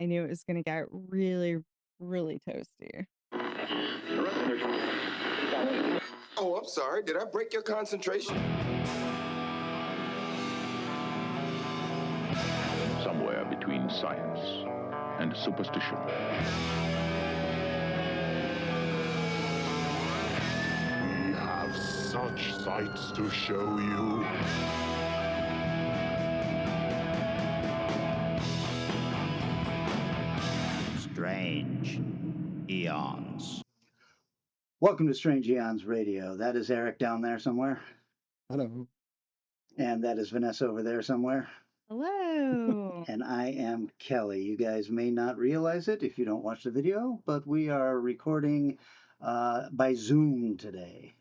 I knew it was going to get really, really toasty. Oh, I'm sorry. Did I break your concentration? Somewhere between science and superstition. We have such sights to show you. Strange Eons. Welcome to Strange Eons Radio. That is Eric down there somewhere. Hello. And that is Vanessa over there somewhere. Hello. And I am Kelly. You guys may not realize it if you don't watch the video, but we are recording by Zoom today.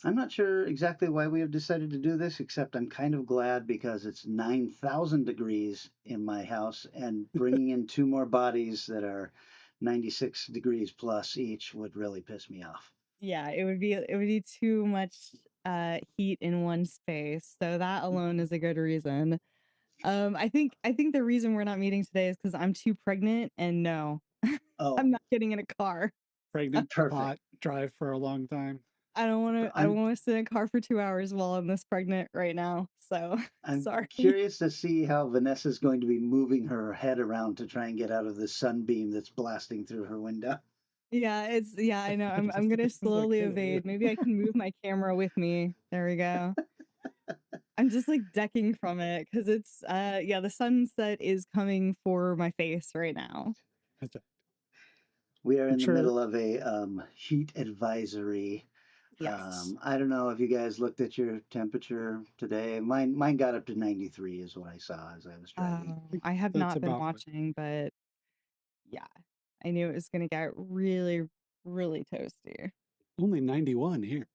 I'm not sure exactly why we have decided to do this, except I'm kind of glad because it's 9,000 degrees in my house, and bringing in two more bodies that are 96 degrees plus each would really piss me off. Yeah, it would be too much heat in one space. So that alone is a good reason. I think the reason we're not meeting today is because I'm too pregnant, and no, Oh, I'm not getting in a car. Pregnant, perfect. hot, drive for a long time. I don't want to sit in a car for 2 hours while I'm this pregnant right now. So I'm sorry. curious to see how Vanessa's going to be moving her head around to try and get out of the sunbeam that's blasting through her window. Yeah, I know. I'm gonna slowly evade. Maybe I can move my camera with me. There we go. I'm just like decking from it because it's the sunset is coming for my face right now. That's right. We are in the sure- middle of a heat advisory. Yes. I don't know if you guys looked at your temperature today. Mine got up to 93 is what I saw as I was driving. I have That's not been about what- watching, but yeah, I knew it was gonna get really, really toasty. Only 91 here.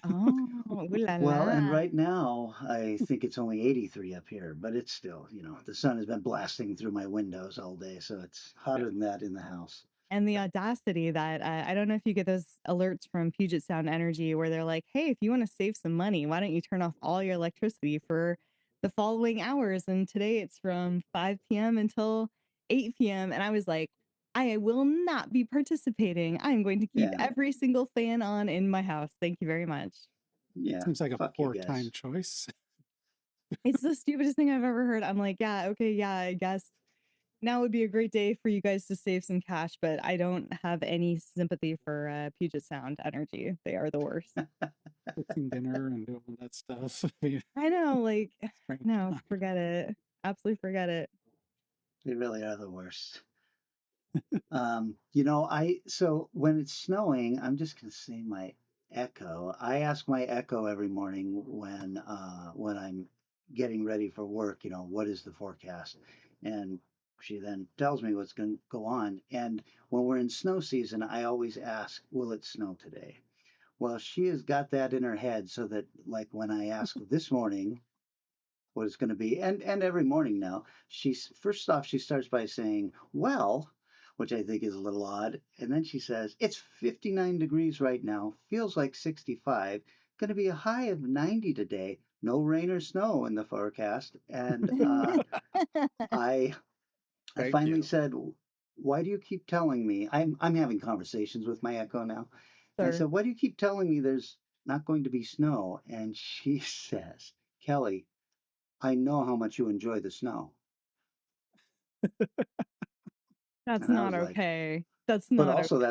Oh, ooh la Well, and la. right now I think it's only 83 up here, but it's still, the sun has been blasting through my windows all day, so it's hotter than that in the house. And the audacity that I don't know if you get those alerts from Puget Sound Energy where they're like, hey, if you want to save some money, why don't you turn off all your electricity for the following hours? And today it's from 5 p.m. until 8 p.m. And I was like, I will not be participating. I'm going to keep Yeah. every single fan on in my house. Thank you very much. Yeah. Seems like a fuck you poor guys. time choice. It's the stupidest thing I've ever heard. I'm like, yeah, okay, yeah, I guess now would be a great day for you guys to save some cash, but I don't have any sympathy for Puget Sound Energy. They are the worst. Cooking dinner and doing all that stuff. I know, like, Strange no, time. forget it. Absolutely forget it. They really are the worst. So when it's snowing, I'm just gonna say my Echo. I ask my Echo every morning when I'm getting ready for work, what is the forecast? And she then tells me what's going to go on. And when we're in snow season, I always ask, will it snow today? Well, she has got that in her head so that like when I ask this morning what it's going to be, and every morning now, she's first off she starts by saying, well, which I think is a little odd, and then she says, it's 59 degrees right now, feels like 65, going to be a high of 90 today, no rain or snow in the forecast. And I Thank finally you. said, why do you keep telling me? I'm having conversations with my Echo now. And I Sure. said, why do you keep telling me there's not going to be snow? And she says, Kelly, I know how much you enjoy the snow. That's And I not was like, okay. That's but not also okay.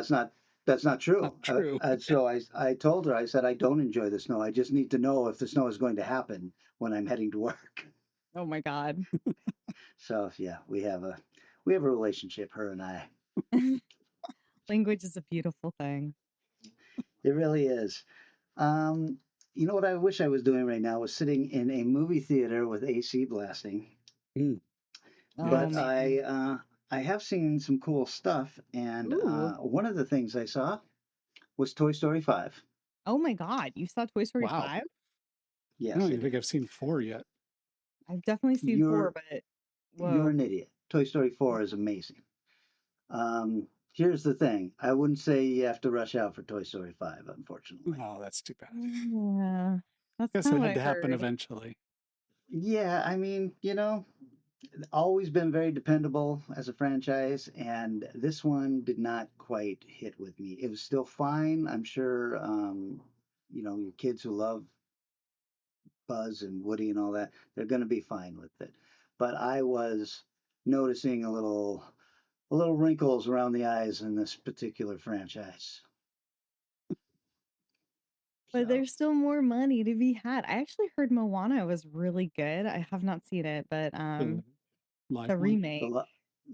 that's not true. Not true. So I told her, I said, I don't enjoy the snow. I just need to know if the snow is going to happen when I'm heading to work. Oh my God. So yeah, we have a relationship, her and I. Language is a beautiful thing. It really is. You know what I wish I was doing right now was sitting in a movie theater with AC blasting. Mm. But man. I have seen some cool stuff, and Ooh. one of the things I saw was Toy Story 5. Oh my God. You saw Toy Story Wow. 5? I Yes, don't I even think did. I've seen 4 yet. I've definitely seen 4, You're but you're whoa. an idiot. Toy Story 4 is amazing. Here's the thing. I wouldn't say you have to rush out for Toy Story 5, unfortunately. Oh, that's too bad. Yeah. That's Guess kind it of what had I to happen heard. eventually. Yeah, I mean, always been very dependable as a franchise, and this one did not quite hit with me. It was still fine. I'm sure, your kids who love Buzz and Woody and all that, they're going to be fine with it. But I was noticing a little wrinkles around the eyes in this particular franchise. But So there's still more money to be had. I actually heard Moana was really good. I have not seen it, but The live the one. the remake. li-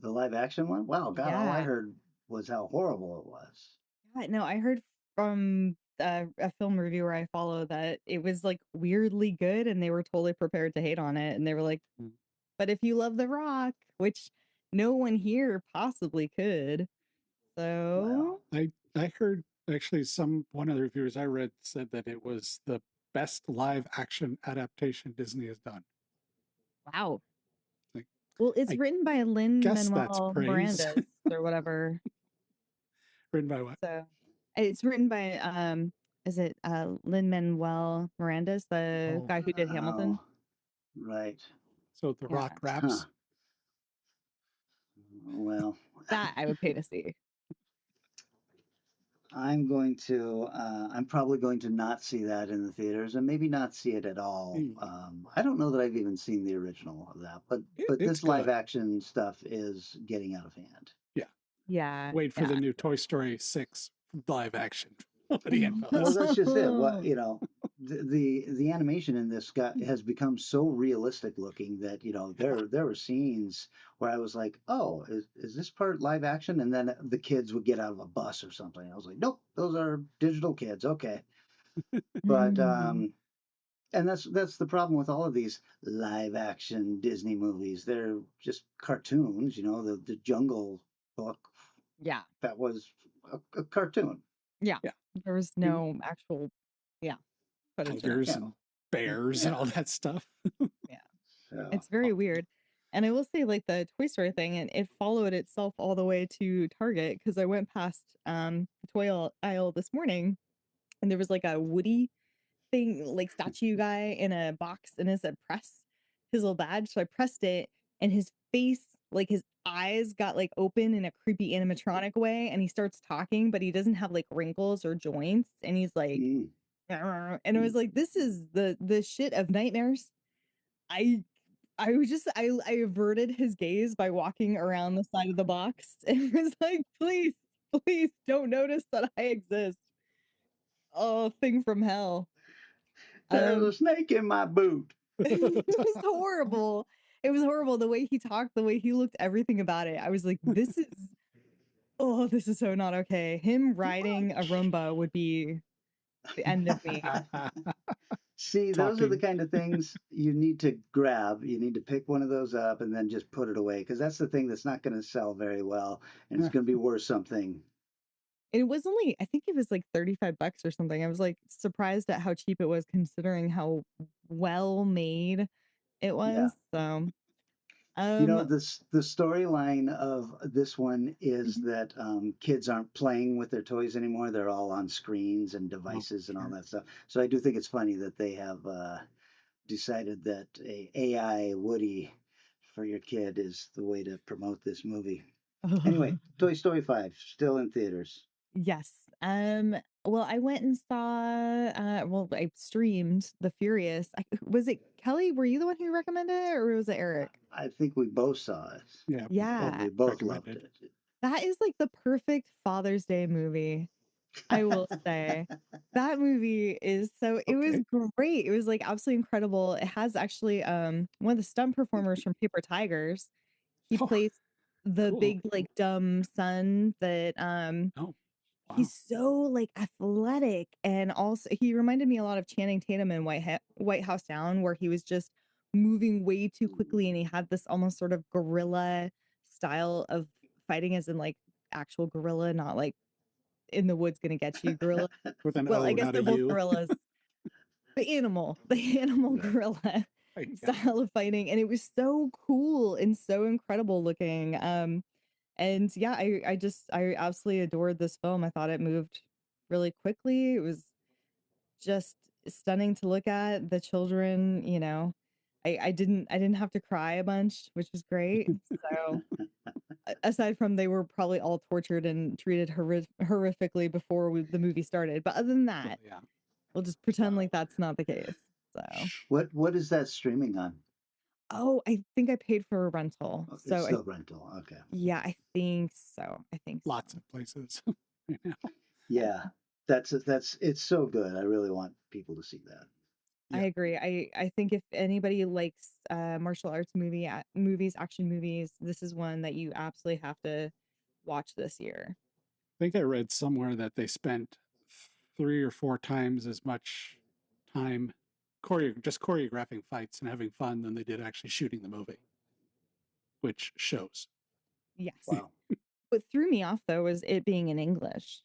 the live action one, wow, God, all I Yeah. heard was how horrible it was. Yeah, no, I heard from a film reviewer I follow that it was like weirdly good and they were totally prepared to hate on it. And they were like, Mm. but if you love The Rock, which no one here possibly could. Well, So, I heard actually one of the reviewers I read said that it was the best live action adaptation Disney has done. wow. Like, Well, it's I written by guess that's Lin-Manuel praise. Miranda's or whatever. Written by what? So it's written by is it Lin-Manuel Miranda's, the Oh, guy who did Hamilton? oh, right. so The Yeah. Rock Huh. raps. Well, That I would pay to see. I'm probably going to not see that in the theaters and maybe not see it at all. I don't know that I've even seen the original of that, but It's this live good. action stuff is getting out of hand. Yeah. Wait for Yeah. the new Toy Story 6 live action. What do you Well, fellas? that's just it. What the animation in this has become so realistic looking that there were scenes where I was like, oh, is this part live action? And then the kids would get out of a bus or something. I was like, nope, those are digital kids. Okay, but Mm. and that's the problem with all of these live action Disney movies. They're just cartoons. The Jungle Book, Yeah. that was a cartoon. Yeah. Yeah. There was You- no actual footage in it. Tigers Yeah. and bears and all that stuff. Yeah. So, It's very weird. And I will say, like, the Toy Story thing, and it followed itself all the way to Target because I went past the aisle this morning and there was like a Woody thing, like statue guy in a box, and it said press his little badge. So I pressed it, and his face, like his eyes got like open in a creepy animatronic way, and he starts talking, but he doesn't have like wrinkles or joints, and he's like, mm, and it was like, this is the shit of nightmares. I I averted his gaze by walking around the side of the box and was like, please, please don't notice that I exist. Oh, thing from hell. there's a snake in my boot. It was horrible. It was horrible. The way he talked, the way he looked, everything about it. I was like, this is so not okay. Him riding a Roomba would be the end of me. See, those are the Talking. kind of things you need to grab. You need to pick one of those up and then just put it away because that's the thing that's not going to sell very well and it's going to be worth something. It was only, I think it was like 35 bucks or something. I was like surprised at how cheap it was considering how well made it Yeah. was. So, The storyline of this one is that kids aren't playing with their toys anymore. They're all on screens and devices and all sure. that stuff. So I do think it's funny that they have decided that a AI Woody for your kid is the way to promote this movie. Anyway, Toy Story 5 still in theaters. yes. Well, I went and saw well, I streamed The Furious. Was it Kelly? Were you the one who recommended it or was it Eric? I think we both saw it Yeah. and Yeah. we both loved Recommended. it. That is like the perfect Father's Day movie, I will say. That movie is so it was Okay. great. It was like absolutely incredible. It has actually one of the stunt performers from Paper Tigers. He Oh, plays the cool. big like dumb son that Oh, wow. he's so like athletic, and also he reminded me a lot of Channing Tatum in White House Down, where he was just moving way too quickly and he had this almost sort of gorilla style of fighting, as in like actual gorilla, not like in the woods gonna get you gorilla. With an Well, I O, guess not a they're both U. gorillas. The animal Yeah. gorilla Yeah. style of fighting, and it was so cool and so incredible looking. And yeah, I absolutely adored this film. I thought it moved really quickly. It was just stunning to look at. The children, I didn't have to cry a bunch, which was great. So aside from they were probably all tortured and treated horrifically before the movie started, but other than that, Yeah. we'll just pretend Wow. like that's not the case. So, What is that streaming on? oh, I think I paid for a rental. Oh, it's So still rental. Okay. yeah, I think so. I think Lots so. of places. right now. Yeah, that's it's so good. I really want people to see that. I Yeah. agree. I think if anybody likes martial arts movies, action movies, this is one that you absolutely have to watch this year. I think I read somewhere that they spent 3 or 4 times as much time just choreographing fights and having fun than they did actually shooting the movie, which shows. Yes. Wow. What threw me off though was it being in English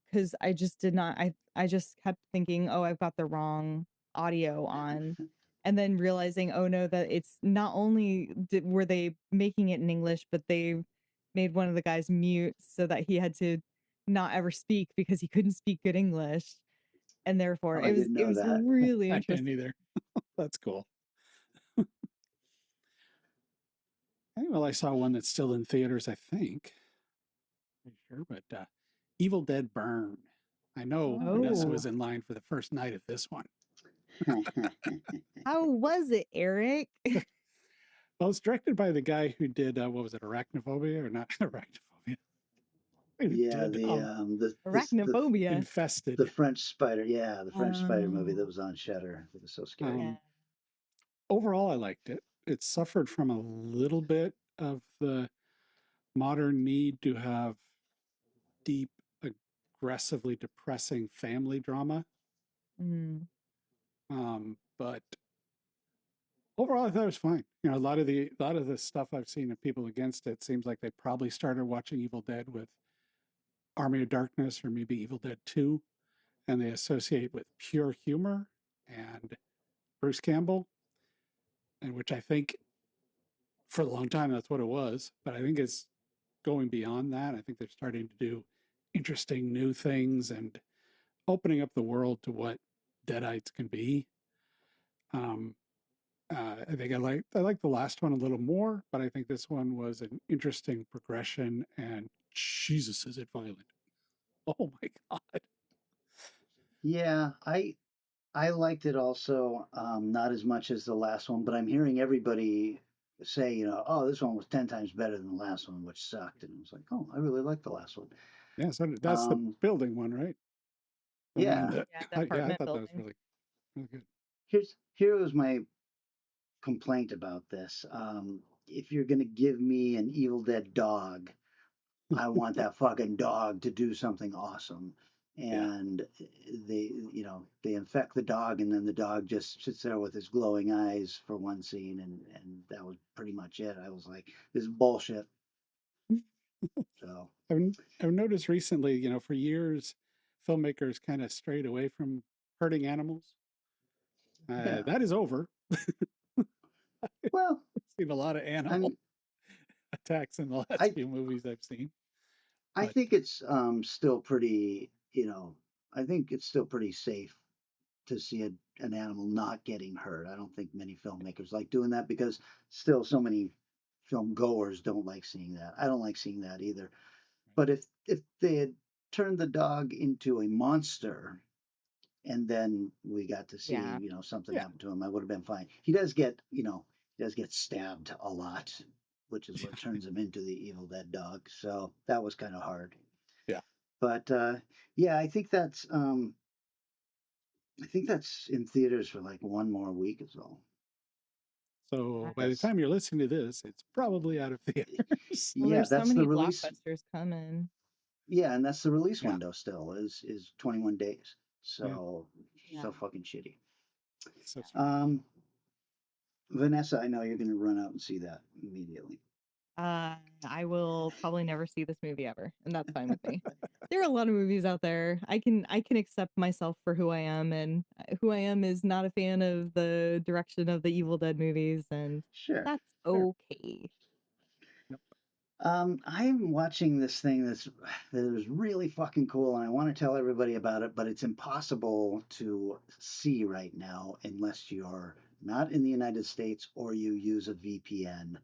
because I just did not. I just kept thinking, oh, I've got the wrong audio on, and then realizing, oh no, that it's not only were they making it in English, but they made one of the guys mute so that he had to not ever speak because he couldn't speak good English, and therefore Oh, I didn't it know was that. really I didn't interesting. either. That's cool. Well, I saw one that's still in theaters, I think. Pretty sure, but Evil Dead Burn. I know Vanessa Oh, was in line for the first night of this one. how was it, Eric? Well, it's directed by the guy who did what was it, Arachnophobia or not Arachnophobia? Who Yeah, did the Arachnophobia. Infested? French spider. Yeah, the French spider movie that Oh, was on Shudder. It was so scary. yeah. Um, Overall, I liked it. It suffered from a little bit of the modern need to have deep, aggressively depressing family drama. Mm. But overall, I thought it was fine. You know, a lot of the stuff I've seen of people against it seems like they probably started watching Evil Dead with Army of Darkness or maybe Evil Dead 2, and they associate with pure humor and Bruce Campbell, and which I think for a long time that's what it was. But I think it's going beyond that. I think they're starting to do interesting new things and opening up the world to what Deadites can be. Um, I think I like the last one a little more, but I think this one was an interesting progression. And Jesus, is it violent? Oh my god! Yeah, I liked it also. Not as much as the last one, but I'm hearing everybody say, oh, this one was 10 times better than the last one, which sucked. And I was like, oh, I really liked the last one. Yeah, so that's the Um, building one, right? The one in yeah. the Yeah, the yeah, I apartment thought that was building. really good. Here was my complaint about this. If you're gonna give me an Evil Dead dog, I want that fucking dog to do something awesome. Yeah, And they infect the dog, and then the dog just sits there with his glowing eyes for one scene, and that was pretty much it. I was like, this is bullshit. So I've I've noticed recently, you know, for years, filmmakers kind of strayed away from hurting animals. yeah. That is over. Well, I've seen a lot of animal I'm attacks in the last I few movies I've seen, I but think it's still pretty, I think it's still pretty safe to see an animal not getting hurt. I don't think many filmmakers like doing that because still so many film goers don't like seeing that. I don't like seeing that either. But if they had turned the dog into a monster and then we got to see, Yeah. something yeah, happen to him, I would have been fine. He does get stabbed a lot, which is what turns him into the Evil Dead dog. So that was kind of hard. yeah. But yeah, I think that's in theaters for like one more week or so. So by the That's time you're listening to this, it's probably out of theaters. Well, yeah, there's so that's the many release. blockbusters coming. Yeah, and that's the release Yeah, window still is 21 days. yeah. So Yeah. so fucking shitty. So Um, Vanessa, I know you're gonna run out and see that immediately. I will probably never see this movie ever, and that's fine with me. There are a lot of movies out there. I can accept myself for who I am, and who I am is not a fan of the direction of the Evil Dead movies, and Sure. that's sure. okay. Yep. I'm watching this thing that is really fucking cool, and I want to tell everybody about it, but it's impossible to see right now unless you're not in the United States, or you use a VPN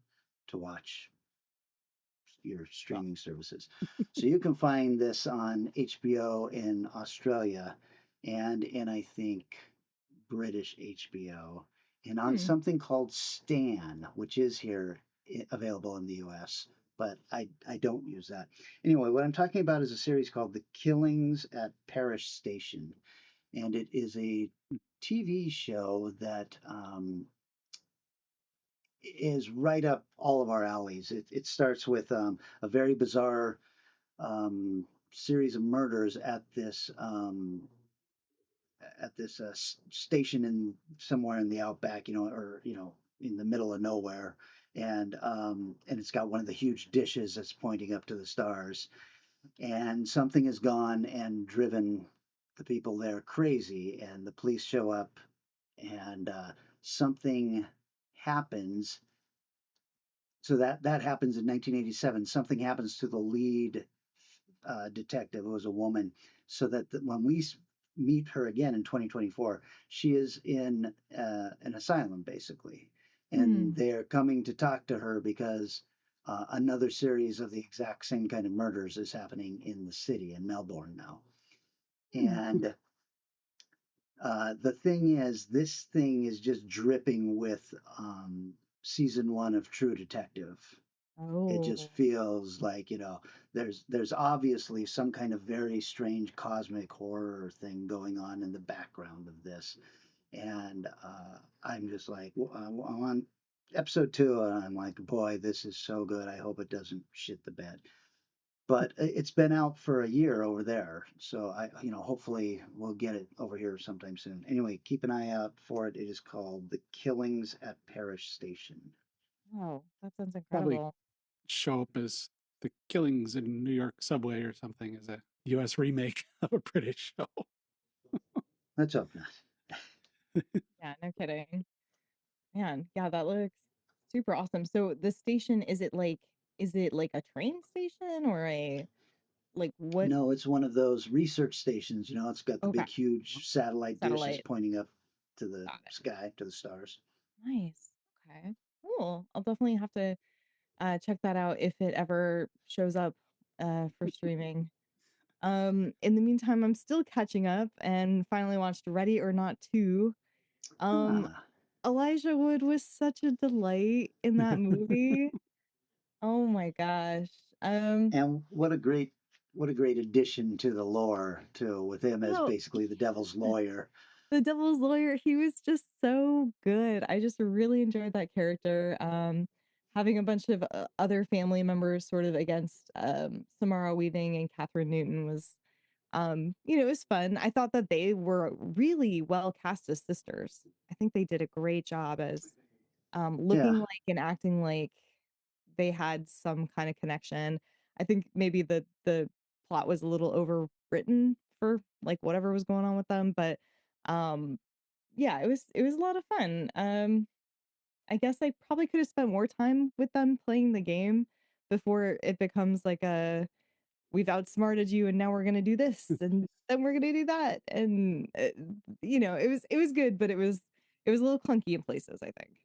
to watch your streaming services. So you can find this on HBO in Australia and in, I think, British HBO, and on Hmm. something called Stan, which is here available in the US, but I don't use that. Anyway, what I'm talking about is a series called The Killings at Parish Station, and it is a TV show that is right up all of our alleys. It starts with a very bizarre series of murders at this station in somewhere in the outback, or in the middle of nowhere, and it's got one of the huge dishes that's pointing up to the stars, and something has gone and driven the people there crazy, and the police show up, and something happens. So that happens in 1987. Something happens to the lead detective, who was a woman, so that when we meet her again in 2024, she is in an asylum, basically. And Hmm. they're coming to talk to her because another series of the exact same kind of murders is happening in the city, in Melbourne now. Hmm. And the thing is, this thing is just dripping with season one of True Detective. It just Oh. feels like, there's obviously some kind of very strange cosmic horror thing going on in the background of this, and I'm just like, I'm on episode 2, and I'm like, boy, this is so good. I hope it doesn't shit the bed. But it's been out for a year over there, so hopefully we'll get it over here sometime soon. Anyway, keep an eye out for it. It is called The Killings at Parish Station. Oh, that sounds Probably incredible. show up as the killings in New York subway or something as a US remake of a British show. Let's hope not. Yeah, no kidding. Man, yeah, that looks super awesome. So the station, is it like a train station or a like what? No, it's one of those research stations. It's got the Okay, big, huge satellite dishes satellite. pointing up to the Got it. sky, to the stars. Nice. Okay. Cool. I'll definitely have to check that out if it ever shows up for streaming. In the meantime, I'm still catching up and finally watched Ready or Not 2. Um, Ah, Elijah Wood was such a delight in that movie. Oh my gosh. Um, and what a great addition to the lore too, with him as oh, basically the devil's lawyer. the Devil's Lawyer, he was just so good. I just really enjoyed that character. Having a bunch of other family members sort of against Samara Weaving and Catherine Newton was, it was fun. I thought that they were really well cast as sisters. I think they did a great job as Yeah, looking like and acting like they had some kind of connection. I think maybe the plot was a little overwritten for like whatever was going on with them, but um yeah, it was a lot of fun. I guess I probably could have spent more time with them playing the game before it becomes like a we've outsmarted you and now we're going to do this and then we're going to do that and it was good, but it was a little clunky in places, I think.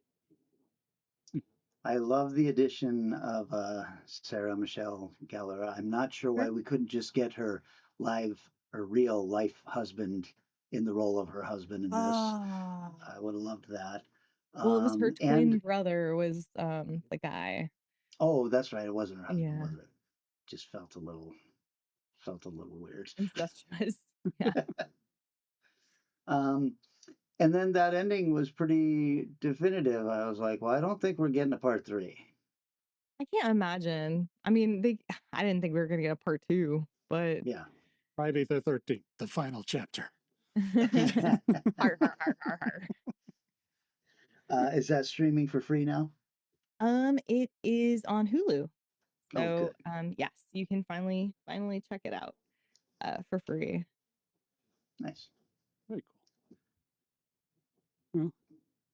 I love the addition of Sarah Michelle Gellar. I'm not sure Sure. why we couldn't just get her live or real life husband in the role of her husband in this. Ah. I would have loved that. Well, it was her twin And brother was the guy. oh, that's right, it wasn't her husband, Yeah. was it? Just felt a little weird. Incestuous. Yeah. Um, and then that ending was pretty definitive. I was like, well, I don't think we're getting a part 3. I can't imagine. I mean, I didn't think we were gonna get a part 2, but Yeah. Friday the 13th, the final chapter. har, har, har, har, har. Is that streaming for free now? It is on Hulu. Oh, So, good. yes, you can finally check it out for free. Nice. Very cool. Well,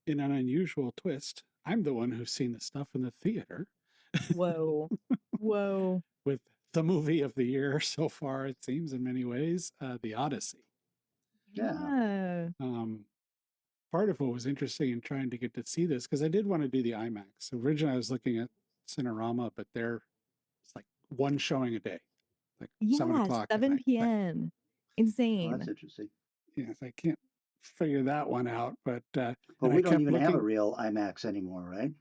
in an unusual twist, I'm the one who's seen the stuff in the theater Whoa. Whoa. with the movie of the year so far, it seems, in many ways, The Odyssey. Yeah. Yeah. Um, part of what was interesting in trying to get to see this, because I did want to do the IMAX. Originally, I was looking at Cinerama, but it's like one showing a day, like 7 Yeah, o'clock at 7 night. p.m. Oh, that's Insane. interesting. Yes, I can't figure that one out. But But and I we don't kept even have a looking, real IMAX anymore, right?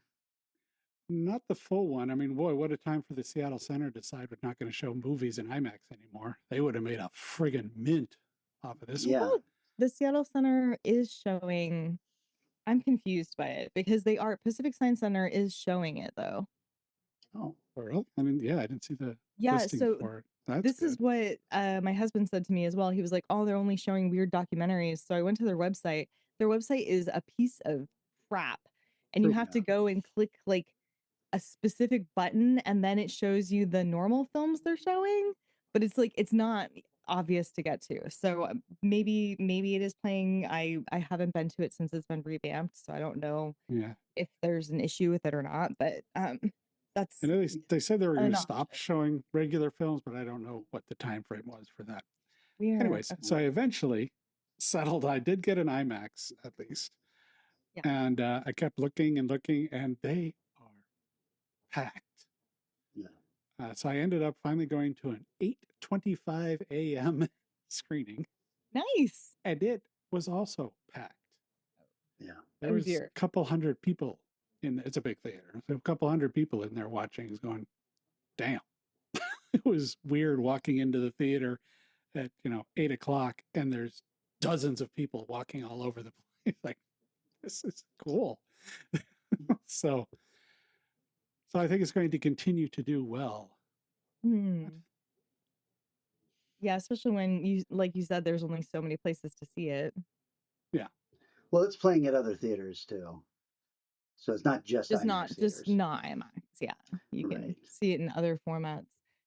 not the full one. I mean, boy, what a time for the Seattle Center to decide we're not going to show movies in IMAX anymore. They would have made a friggin' mint off of this one. Yeah. Well, the Seattle Center is showing. I'm confused by it because they are Pacific Science Center is showing it though. Oh, Oh, really? I mean, yeah, I didn't see the Yeah, listing so for it. That's this is good. what my husband said to me as well. He was like, "Oh, they're only showing weird documentaries." So I went to their website. Their website is a piece of crap, and you have to yeah. go and click like a specific button, and then it shows you the normal films they're showing. But it's like it's not obvious to get to. So maybe it is playing. I haven't been to it since it's been revamped, so I don't know Yeah. if there's an issue with it or not. But that's I know they said they were going an to stop option. showing regular films, but I don't know what the time frame was for that. Weird. Anyways, so I eventually settled. I did get an IMAX at least, Yeah. and I kept looking and looking, and they are packed. Yeah. So I ended up finally going to an 8:25 a.m. screening, Nice. and it was also packed. Yeah. There Oh was a dear. couple hundred people it's a big theater, so a couple hundred people in there watching is going, damn. It was weird walking into the theater at 8 o'clock and there's dozens of people walking all over the place. Like, this is cool. so I think it's going to continue to do well. Hmm. Yeah, especially when you like you said, there's only so many places to see it. Yeah. Well, it's playing at other theaters too. So it's not just Just IMAX not theaters. IMAX. Yeah, you can Right. see it in other formats.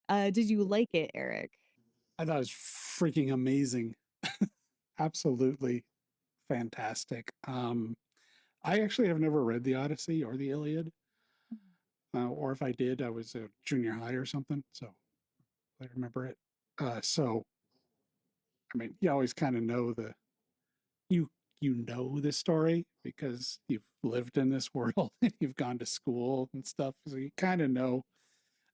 Did you like it, Eric? I thought it was freaking amazing. Absolutely fantastic. I actually have never read the Odyssey or the Iliad. Or if I did, I was a junior high or something. So I remember it. So I mean, you always kind of know you know the story because you've lived in this world and you've gone to school and stuff. So you kind of know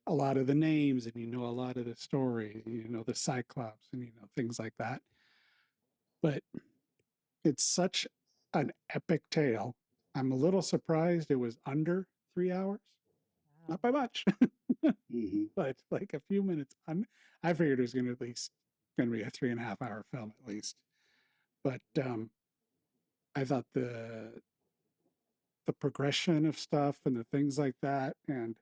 a lot of the names and you know a lot of the story, you know the Cyclops and things like that. But it's such an epic tale. I'm a little surprised it was under 3 hours. Not by much, Mm-hmm. but like a few minutes. I figured it was going to be a 3.5 hour film at least. But I thought the progression of stuff and the things like that, and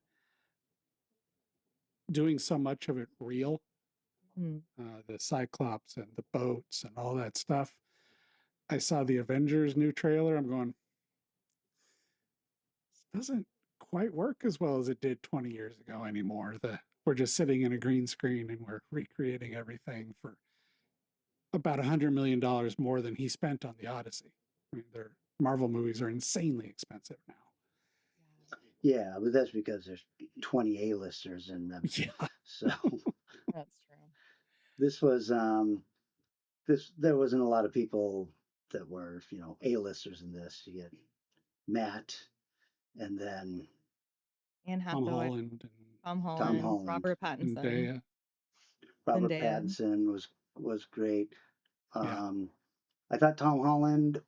doing so much of it real, the Cyclops and the boats and all that stuff. I saw the Avengers new trailer. I'm going, this doesn't quite work as well as it did 20 years ago anymore. We're just sitting in a green screen and we're recreating everything for about $100 million more than he spent on the Odyssey. I mean, their Marvel movies are insanely expensive now. Yeah, but that's because there's 20 A-listers in them. Yeah. So That's true. this was there wasn't a lot of people that were, A-listers in this. You get Matt and then Anne Tom Hathaway, Holland and Tom Holland, Holland. Robert Pattinson, Zendaya. Robert Zendaya. Pattinson was great. Yeah. I thought Tom Holland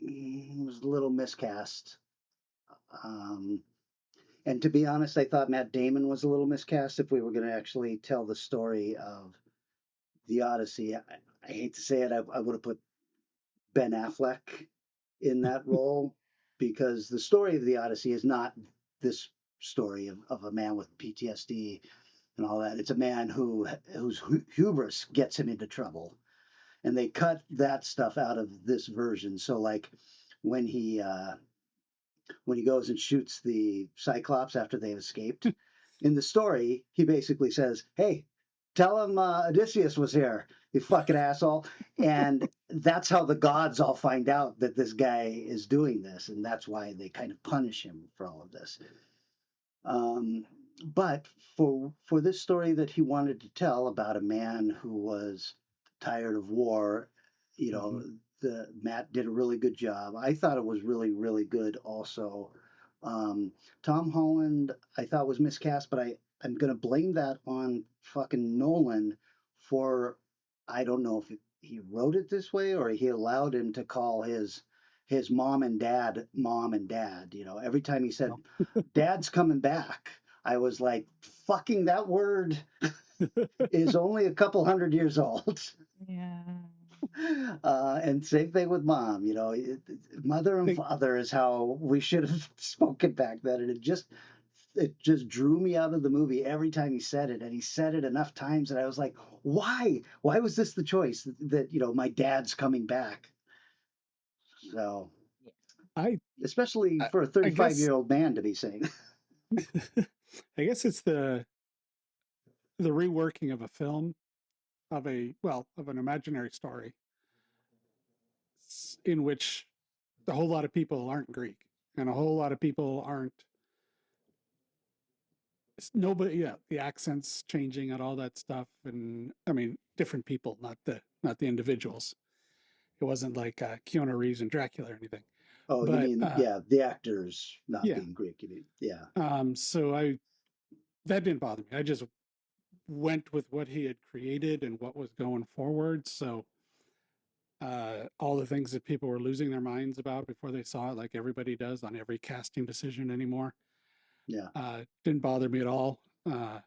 was a little miscast. And to be honest, I thought Matt Damon was a little miscast if we were going to actually tell the story of the Odyssey. I hate to say it, I would have put Ben Affleck in that role because the story of the Odyssey is not this story of a man with PTSD and all that. It's a man whose hubris gets him into trouble. And they cut that stuff out of this version. So like when he goes and shoots the Cyclops after they've escaped, in the story, he basically says, "Hey, tell him Odysseus was here, you fucking asshole." And that's how the gods all find out that this guy is doing this. And that's why they kind of punish him for all of this. But for this story that he wanted to tell about a man who was tired of war, the Matt did a really good job. I thought it was really, really good also. Um, Tom Holland, I thought was miscast, but I'm gonna blame that on fucking Nolan for I don't know if he wrote it this way or he allowed him to call his mom and dad. You know, every time he said, "Dad's coming back," I was like, "Fucking that word is only a couple hundred years old." Yeah. And same thing with mom. You know, mother and They, father is how we should have spoken back then, and it just drew me out of the movie every time he said it, and he said it enough times that I was like, why? Why was this the choice that you know my dad's coming back? So, I, especially I, for a I guess, -year-old man to be saying, I guess it's the reworking of a film of an imaginary story in which a whole lot of people aren't Greek and a whole lot of people aren't nobody. Yeah, the accents changing and all that stuff, and I mean different people, not the individuals. It wasn't like Keanu Reeves and Dracula or anything, oh, you but mean yeah, the actors not yeah. being Greek. You mean yeah, So I that didn't bother me. I just went with what he had created and what was going forward. So all the things that people were losing their minds about before they saw it, like everybody does on every casting decision anymore, yeah. didn't bother me at all. Uh,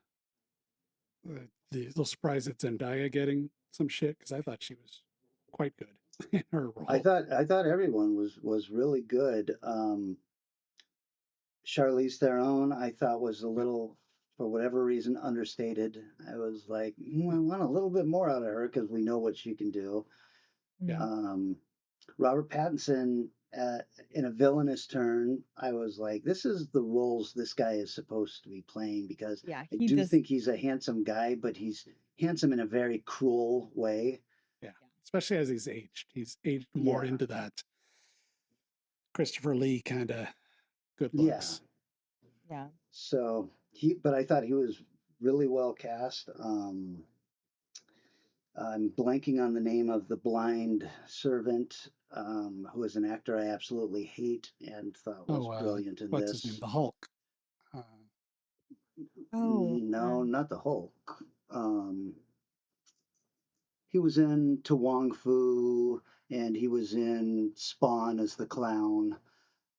the little surprise at Zendaya getting some shit because I thought she was quite good in her role. I thought everyone was really good. Charlize Theron, I thought was a little, for whatever reason, understated. I was like, I want a little bit more out of her because we know what she can do. Yeah, Um, Robert Pattinson, in a villainous turn, I was like, this is the roles this guy is supposed to be playing because Yeah, I he do does. think he's a handsome guy, but he's handsome in a very cruel way. yeah. Especially as he's aged more Yeah, into that Christopher Lee kind of good yeah. looks. Yeah. So but I thought he was really well cast. I'm blanking on the name of the blind servant, who is an actor I absolutely hate and thought was Oh, brilliant in what's his name? this. The Hulk. Uh, Oh, No, not the Hulk. He was in To Wong Fu, and he was in Spawn as the clown.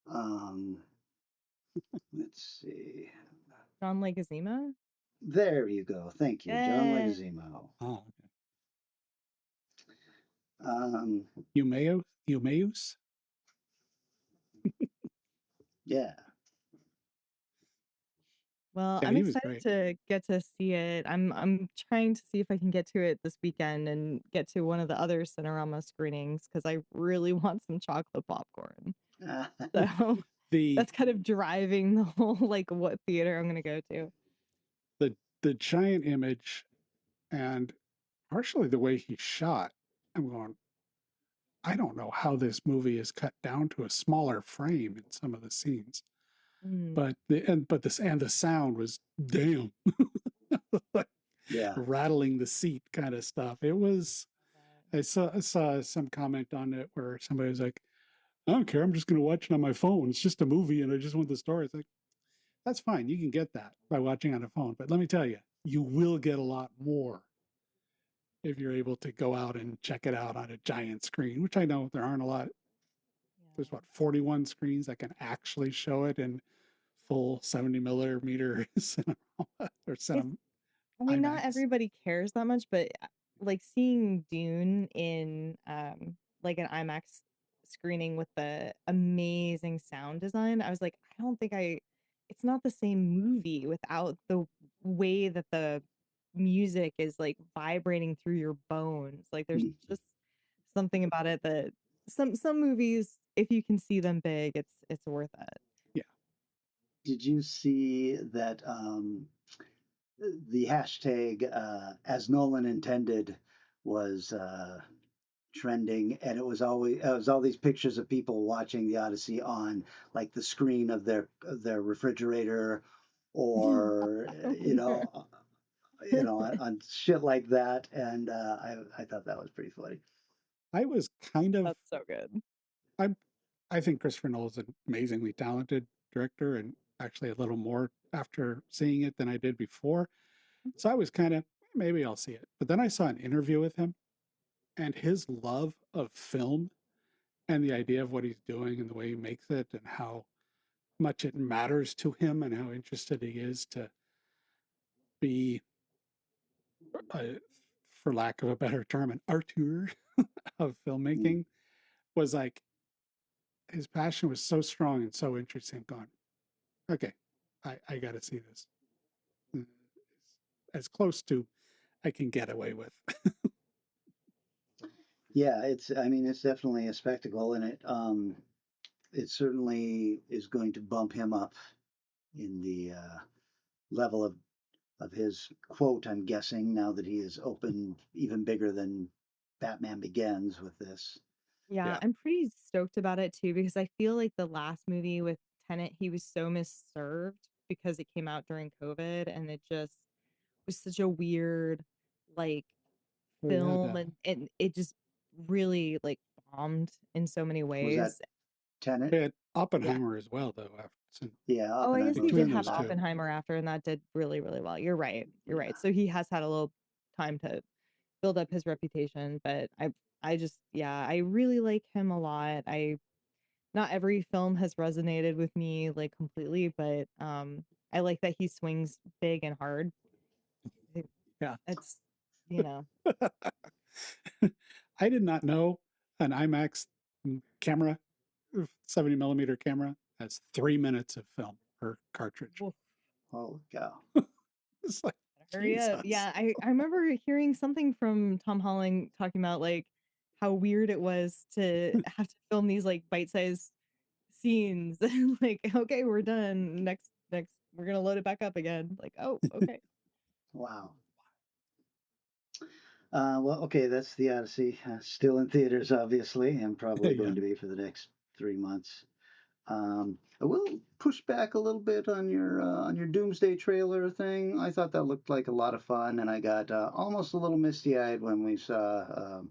Um, let's see. John Leguizamo. There you go. Thank you, John Yeah. Leguizamo. oh, Um, Eumaeus. yeah. Well, Yeah, I'm he was excited great. to get to see it. I'm trying to see if I can get to it this weekend and get to one of the other Cinerama screenings because I really want some chocolate popcorn. So The that's kind of driving the whole like what theater I'm gonna go to. the giant image and partially the way he shot. I'm going. I don't know how this movie is cut down to a smaller frame in some of the scenes, Mm. but the sound was damn like yeah. rattling the seat kind of stuff. It was. I saw some comment on it where somebody was like, "I don't care. I'm just going to watch it on my phone. It's just a movie, and I just want the story." It's like that's fine. You can get that by watching on a phone, but let me tell you, you will get a lot more if you're able to go out and check it out on a giant screen, which I know there aren't a lot. There's what 41 screens that can actually show it in full 70 millimeter cinema or It's cinema I mean, not IMAX. everybody cares that much, but like seeing Dune in like an IMAX screening with the amazing sound design, I was like, I don't think I it's not the same movie without the way that the music is like vibrating through your bones. Like there's Mm. just something about it that some movies, if you can see them big, it's worth it. Yeah. Did you see that the hashtag as Nolan intended was trending, and it was all these pictures of people watching the Odyssey on like the screen of their refrigerator, or on shit like that, and I thought that was pretty funny. I was kind of That's so good. I'm I think Christopher Nolan's an amazingly talented director, and actually a little more after seeing it than I did before. So I was kind of, maybe I'll see it. But then I saw an interview with him, and his love of film and the idea of what he's doing and the way he makes it and how much it matters to him and how interested he is to be, uh, for lack of a better term, an auteur of Mm. filmmaking was like, his passion was so strong and so interesting. Gone, okay, I got to see this. As close to I can get away with. Yeah, I mean, it's definitely a spectacle, and it certainly is going to bump him up in the level of his quote, I'm guessing, now that he is open even bigger than Batman Begins with this. Yeah, Yeah. I'm pretty stoked about it too because I feel like the last movie with Tenet, he was so misserved because it came out during COVID and it just was such a weird like We had film and it just really like bombed in so many Was that ways. Tenet? we had Oppenheimer as well, though. Yeah, Oh, I guess Oppenheimer he was did between have those two. Oppenheimer after, and that did really, really well. You're right. You're Yeah. right. So he has had a little time to build up his reputation, but I just yeah, I really like him a lot. Not every film has resonated with me like completely, but I like that he swings big and hard. Yeah. It's you know. I did not know an IMAX camera, 70 millimeter camera, has 3 minutes of film per cartridge. Oof. Holy cow. It's like, Hurry up. Jesus. Yeah, I remember hearing something from Tom Holland talking about like how weird it was to have to film these like bite-sized scenes. Like, okay, we're done. Next we're gonna load it back up again. Like, oh, okay. Wow. Well, okay, that's The Odyssey. Still in theaters, obviously, and probably Yeah. going to be for the next 3 months. I will push back a little bit on your Doomsday trailer thing. I thought that looked like a lot of fun, and I got almost a little misty-eyed when we saw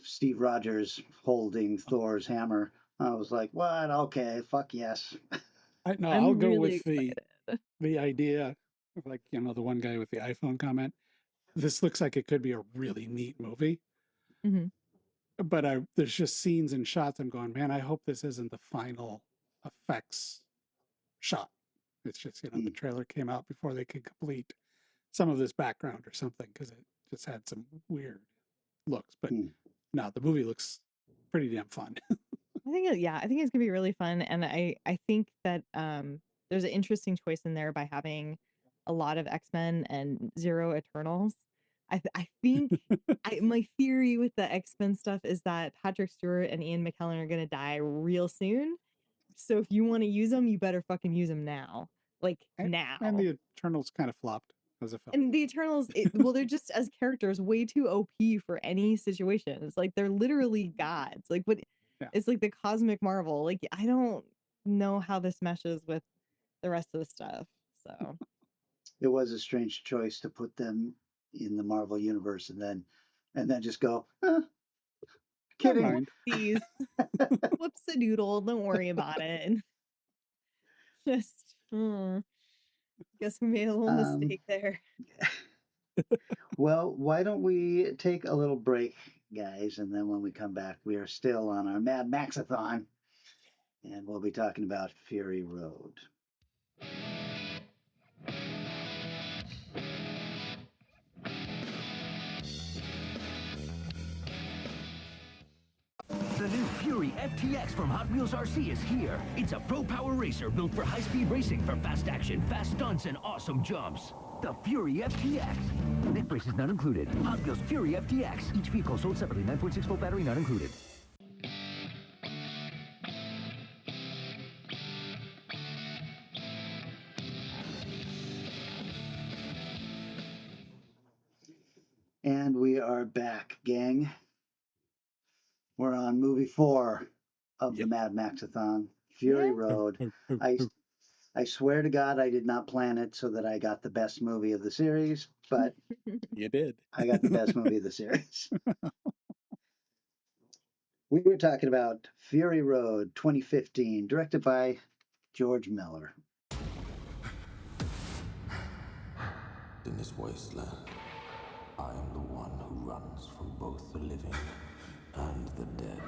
Steve Rogers holding Thor's hammer. I was like, "What? Okay, fuck yes." I'll I'm go really with excited. the idea of, like, the one guy with the iPhone comment. This looks like it could be a really neat movie. Mhm. But there's just scenes and shots. I'm going, man, I hope this isn't the final effects shot. It's just, the trailer came out before they could complete some of this background or something, because it just had some weird looks. But no, the movie looks pretty damn fun. I think I think it's gonna be really fun, and I think that there's an interesting choice in there by having a lot of X-Men and zero Eternals. I think my theory with the X-Men stuff is that Patrick Stewart and Ian McKellen are gonna die real soon. So if you want to use them, you better fucking use them now, like now. And the Eternals kind of flopped as a film. And the Eternals, well, they're just as characters way too OP for any situation. It's like they're literally gods. Like what? Yeah. It's like the cosmic Marvel. Like I don't know how this meshes with the rest of the stuff. So It was a strange choice to put them in the Marvel universe and then just go, Never kidding. mind. these whoops a doodle. Don't worry about it. Just guess we made a little mistake there. Well, why don't we take a little break, guys, and then when we come back, we are still on our Mad Maxathon, and we'll be talking about Fury Road. The new Fury FTX from Hot Wheels RC is here. It's a pro power racer built for high-speed racing for fast action, fast stunts, and awesome jumps. The Fury FTX. Neck braces not included. Hot Wheels Fury FTX. Each vehicle sold separately. 9.6 volt battery not included. And we are back, gang. We're on movie 4 of the Mad Maxathon, Fury Road. I swear to God, I did not plan it so that I got the best movie of the series, but You did. I got the best movie of the series. We were talking about Fury Road 2015, directed by George Miller. In this wasteland, I am the one who runs from both the living and the dead.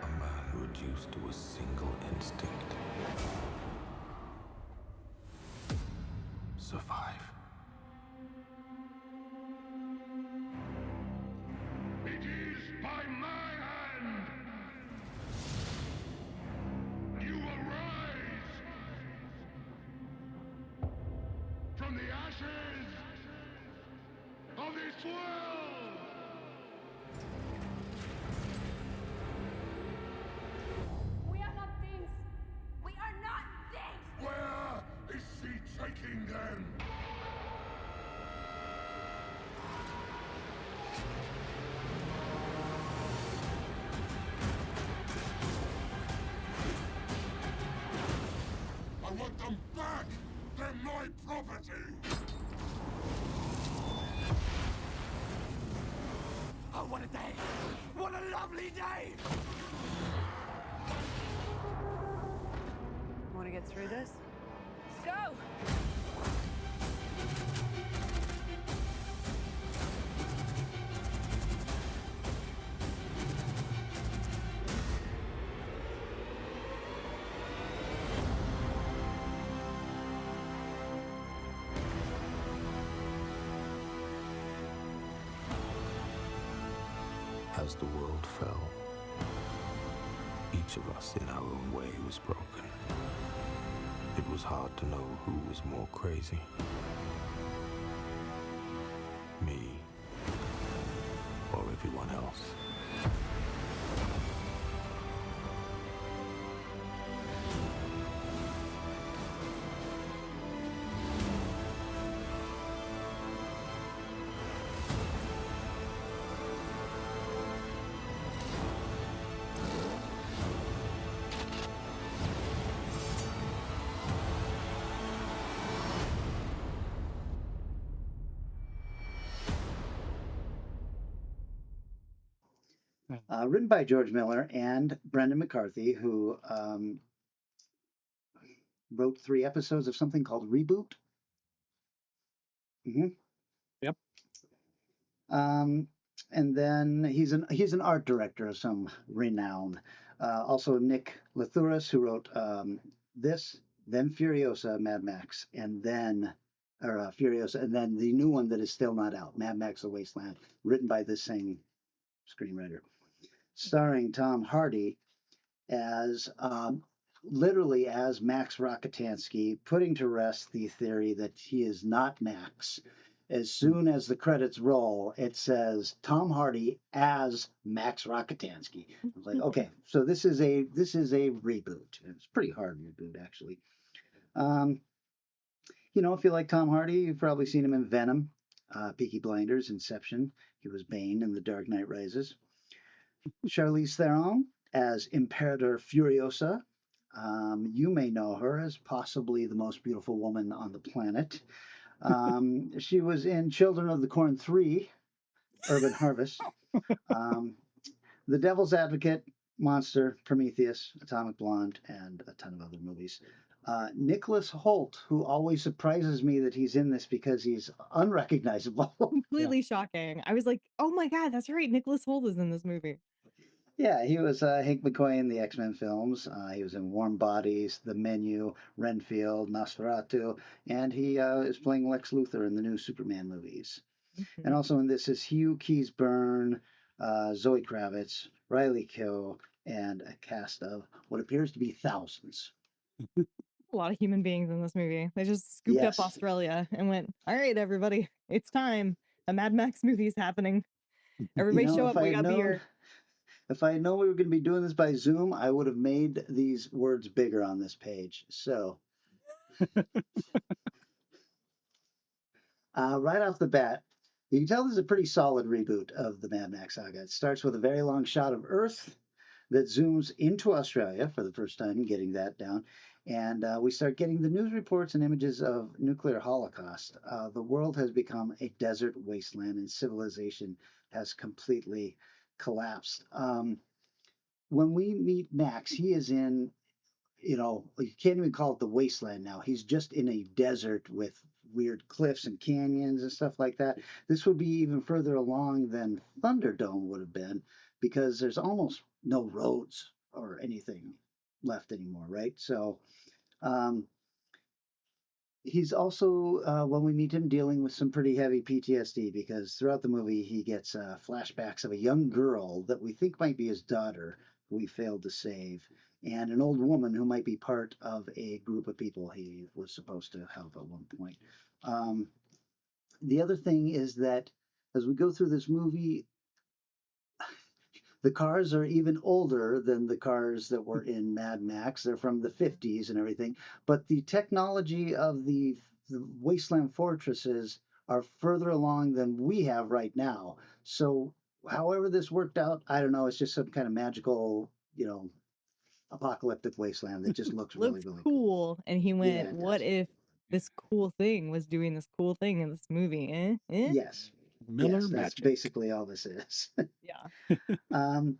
A man reduced to a single instinct. Survive. It is by my hand! You arise from the ashes of this world! We are not things! We are not things! Where is she taking them? I want them back! They're my property! Oh, what a day! What a lovely day! Want to get through this? Let's go! As the world fell, each of us in our own way was broken. It was hard to know who was more crazy. Me or everyone else. Written by George Miller and Brendan McCarthy, who wrote 3 episodes of something called Reboot. Yep. And then he's an art director of some renown. Also Nick Lathuris, who wrote this, then Furiosa, Mad Max, and then Furiosa, and then the new one that is still not out, Mad Max: The Wasteland, written by this same screenwriter, starring Tom Hardy as literally as Max Rockatansky, putting to rest the theory that he is not Max. As soon as the credits roll, it says Tom Hardy as Max Rockatansky. I was like, okay, so this is a reboot. It's a pretty hard reboot, actually. If you like Tom Hardy, you've probably seen him in Venom, Peaky Blinders, Inception. He was Bane in The Dark Knight Rises. Charlize Theron as Imperator Furiosa. You may know her as possibly the most beautiful woman on the planet. She was in Children of the Corn 3, Urban Harvest, The Devil's Advocate, Monster, Prometheus, Atomic Blonde, and a ton of other movies. Nicholas Hoult, who always surprises me that he's in this because he's unrecognizable. Completely shocking. I was like, oh my God, that's right. Nicholas Hoult is in this movie. Yeah, he was Hank McCoy in the X-Men films. He was in Warm Bodies, The Menu, Renfield, Nosferatu, and he is playing Lex Luthor in the new Superman movies. And also in this is Hugh Keays-Byrne, Zoe Kravitz, Riley Keough, and a cast of what appears to be thousands. A lot of human beings in this movie. They just scooped Yes. up Australia and went, all right, everybody, it's time. A Mad Max movie is happening. Everybody show up. We got beer. If I had known we were going to be doing this by Zoom, I would have made these words bigger on this page. So, right off the bat, you can tell this is a pretty solid reboot of the Mad Max saga. It starts with a very long shot of Earth that zooms into Australia for the first time, getting that down. And we start getting the news reports and images of nuclear holocaust. The world has become a desert wasteland and civilization has completely collapsed. when we meet Max, he is in, you can't even call it the wasteland now. He's just in a desert with weird cliffs and canyons and stuff like that. This would be even further along than Thunderdome would have been because there's almost no roads or anything left anymore, right? So um, he's also, when we meet him, dealing with some pretty heavy PTSD because throughout the movie he gets flashbacks of a young girl that we think might be his daughter who we failed to save, and an old woman who might be part of a group of people he was supposed to help at one point. Um, the other thing is that as we go through this movie, the cars are even older than the cars that were in Mad Max. They're from the 50s and everything. But the technology of the wasteland fortresses are further along than we have right now. So, however this worked out, I don't know. It's just some kind of magical, apocalyptic wasteland that just looks really, Looked really cool. cool, and he Yeah, went, it "What does. if this cool thing was doing this cool thing in this movie? Eh? Eh?" Yes. Miller Yes, that's magic. basically all this is. Yeah. um,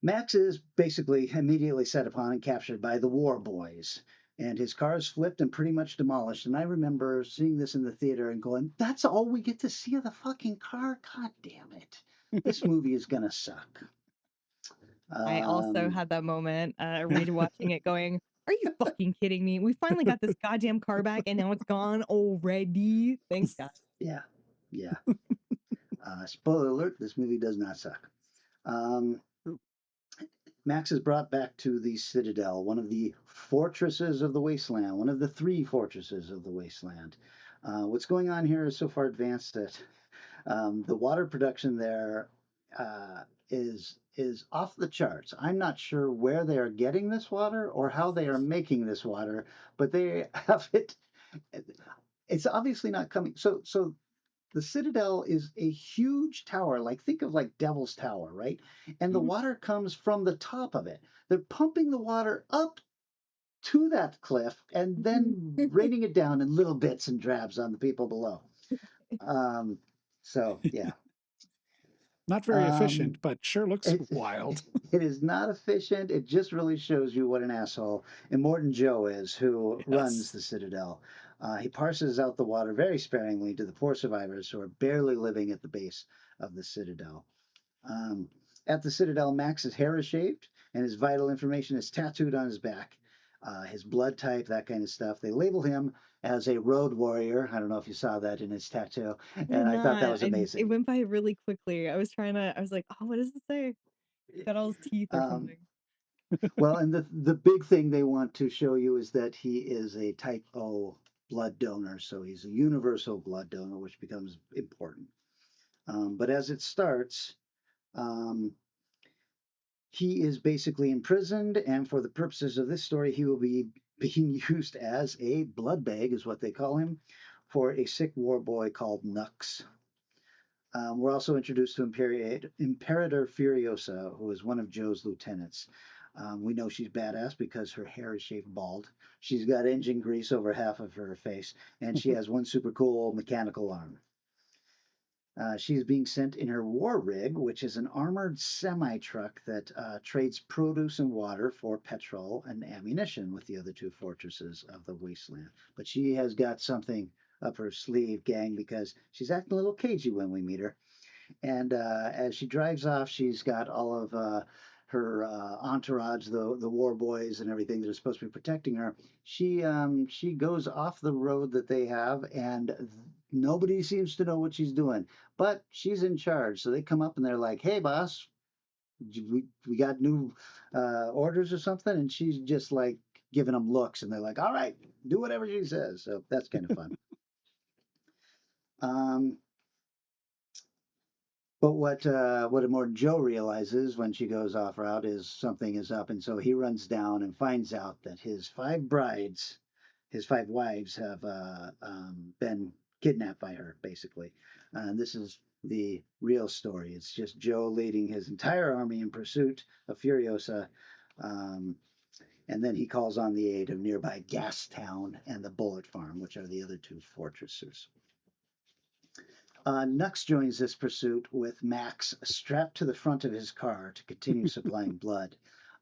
Max is basically immediately set upon and captured by the War Boys, and his car is flipped and pretty much demolished. And I remember seeing this in the theater and going, "That's all we get to see of the fucking car? God damn it! This movie is gonna suck." I also Um, had that moment, rewatching it going, "Are you fucking kidding me? We finally got this goddamn car back and now it's gone already? Thanks, God." yeah, yeah. Spoiler alert: this movie does not suck. Um, Max is brought back to the Citadel, one of the fortresses of the Wasteland, one of the three fortresses of the Wasteland. What's going on here is so far advanced that the water production there is off the charts. I'm not sure where they are getting this water or how they are making this water, but they have it. It's obviously not coming. So the Citadel is a huge tower, like think of like Devil's Tower, right? And the Mhm. water comes from the top of it. They're pumping the water up to that cliff and then raining it down in little bits and drabs on the people below. Um, so yeah. Not very efficient, Um, but sure looks it, wild. it is not efficient. It just really shows you what an asshole Immortan Joe is, who runs Yes. the Citadel. He parses out the water very sparingly to the poor survivors who are barely living at the base of the Citadel. Um, at the Citadel, Max's hair is shaved and his vital information is tattooed on his back. His blood type, that kind of stuff. They label him as a road warrior. I don't know if you saw that in his tattoo, I did and I thought that not. was It amazing. went by really quickly. I was like, "Oh, what does it say?" He's got all his teeth or Um, something. well, and the big thing they want to show you is that he is a type O blood donor, so he's a universal blood donor, which becomes important. But as it starts, um, he is basically imprisoned, and for the purposes of this story, he will be being used as a blood bag, is what they call him, for a sick war boy called Nux. We're also introduced to Imperator Furiosa, who is one of Joe's lieutenants. We know she's badass because her hair is shaved bald. She's got engine grease over half of her face, and she has one super cool mechanical arm. She is being sent in her war rig, which is an armored semi truck that trades produce and water for petrol and ammunition with the other two fortresses of the wasteland. But she has got something up her sleeve, gang, because she's acting a little cagey when we meet her. And as she drives off, she's got all of her entourage, the war boys and everything that are supposed to be protecting her. She goes off the road that they have, and nobody seems to know what she's doing. But she's in charge, so they come up and they're like, "Hey, boss, we got new orders or something?" And she's just like giving them looks, and they're like, "All right, do whatever she says." So that's kind of fun. Um, But what Immortan Joe realizes when she goes off route is something is up, and so he runs down and finds out that his five wives, have been kidnapped by her, basically. And this is the real story. It's just Joe leading his entire army in pursuit of Furiosa, um, and then he calls on the aid of nearby Gastown and the Bullet Farm, which are the other two fortresses. Nux joins this pursuit with Max strapped to the front of his car to continue supplying blood.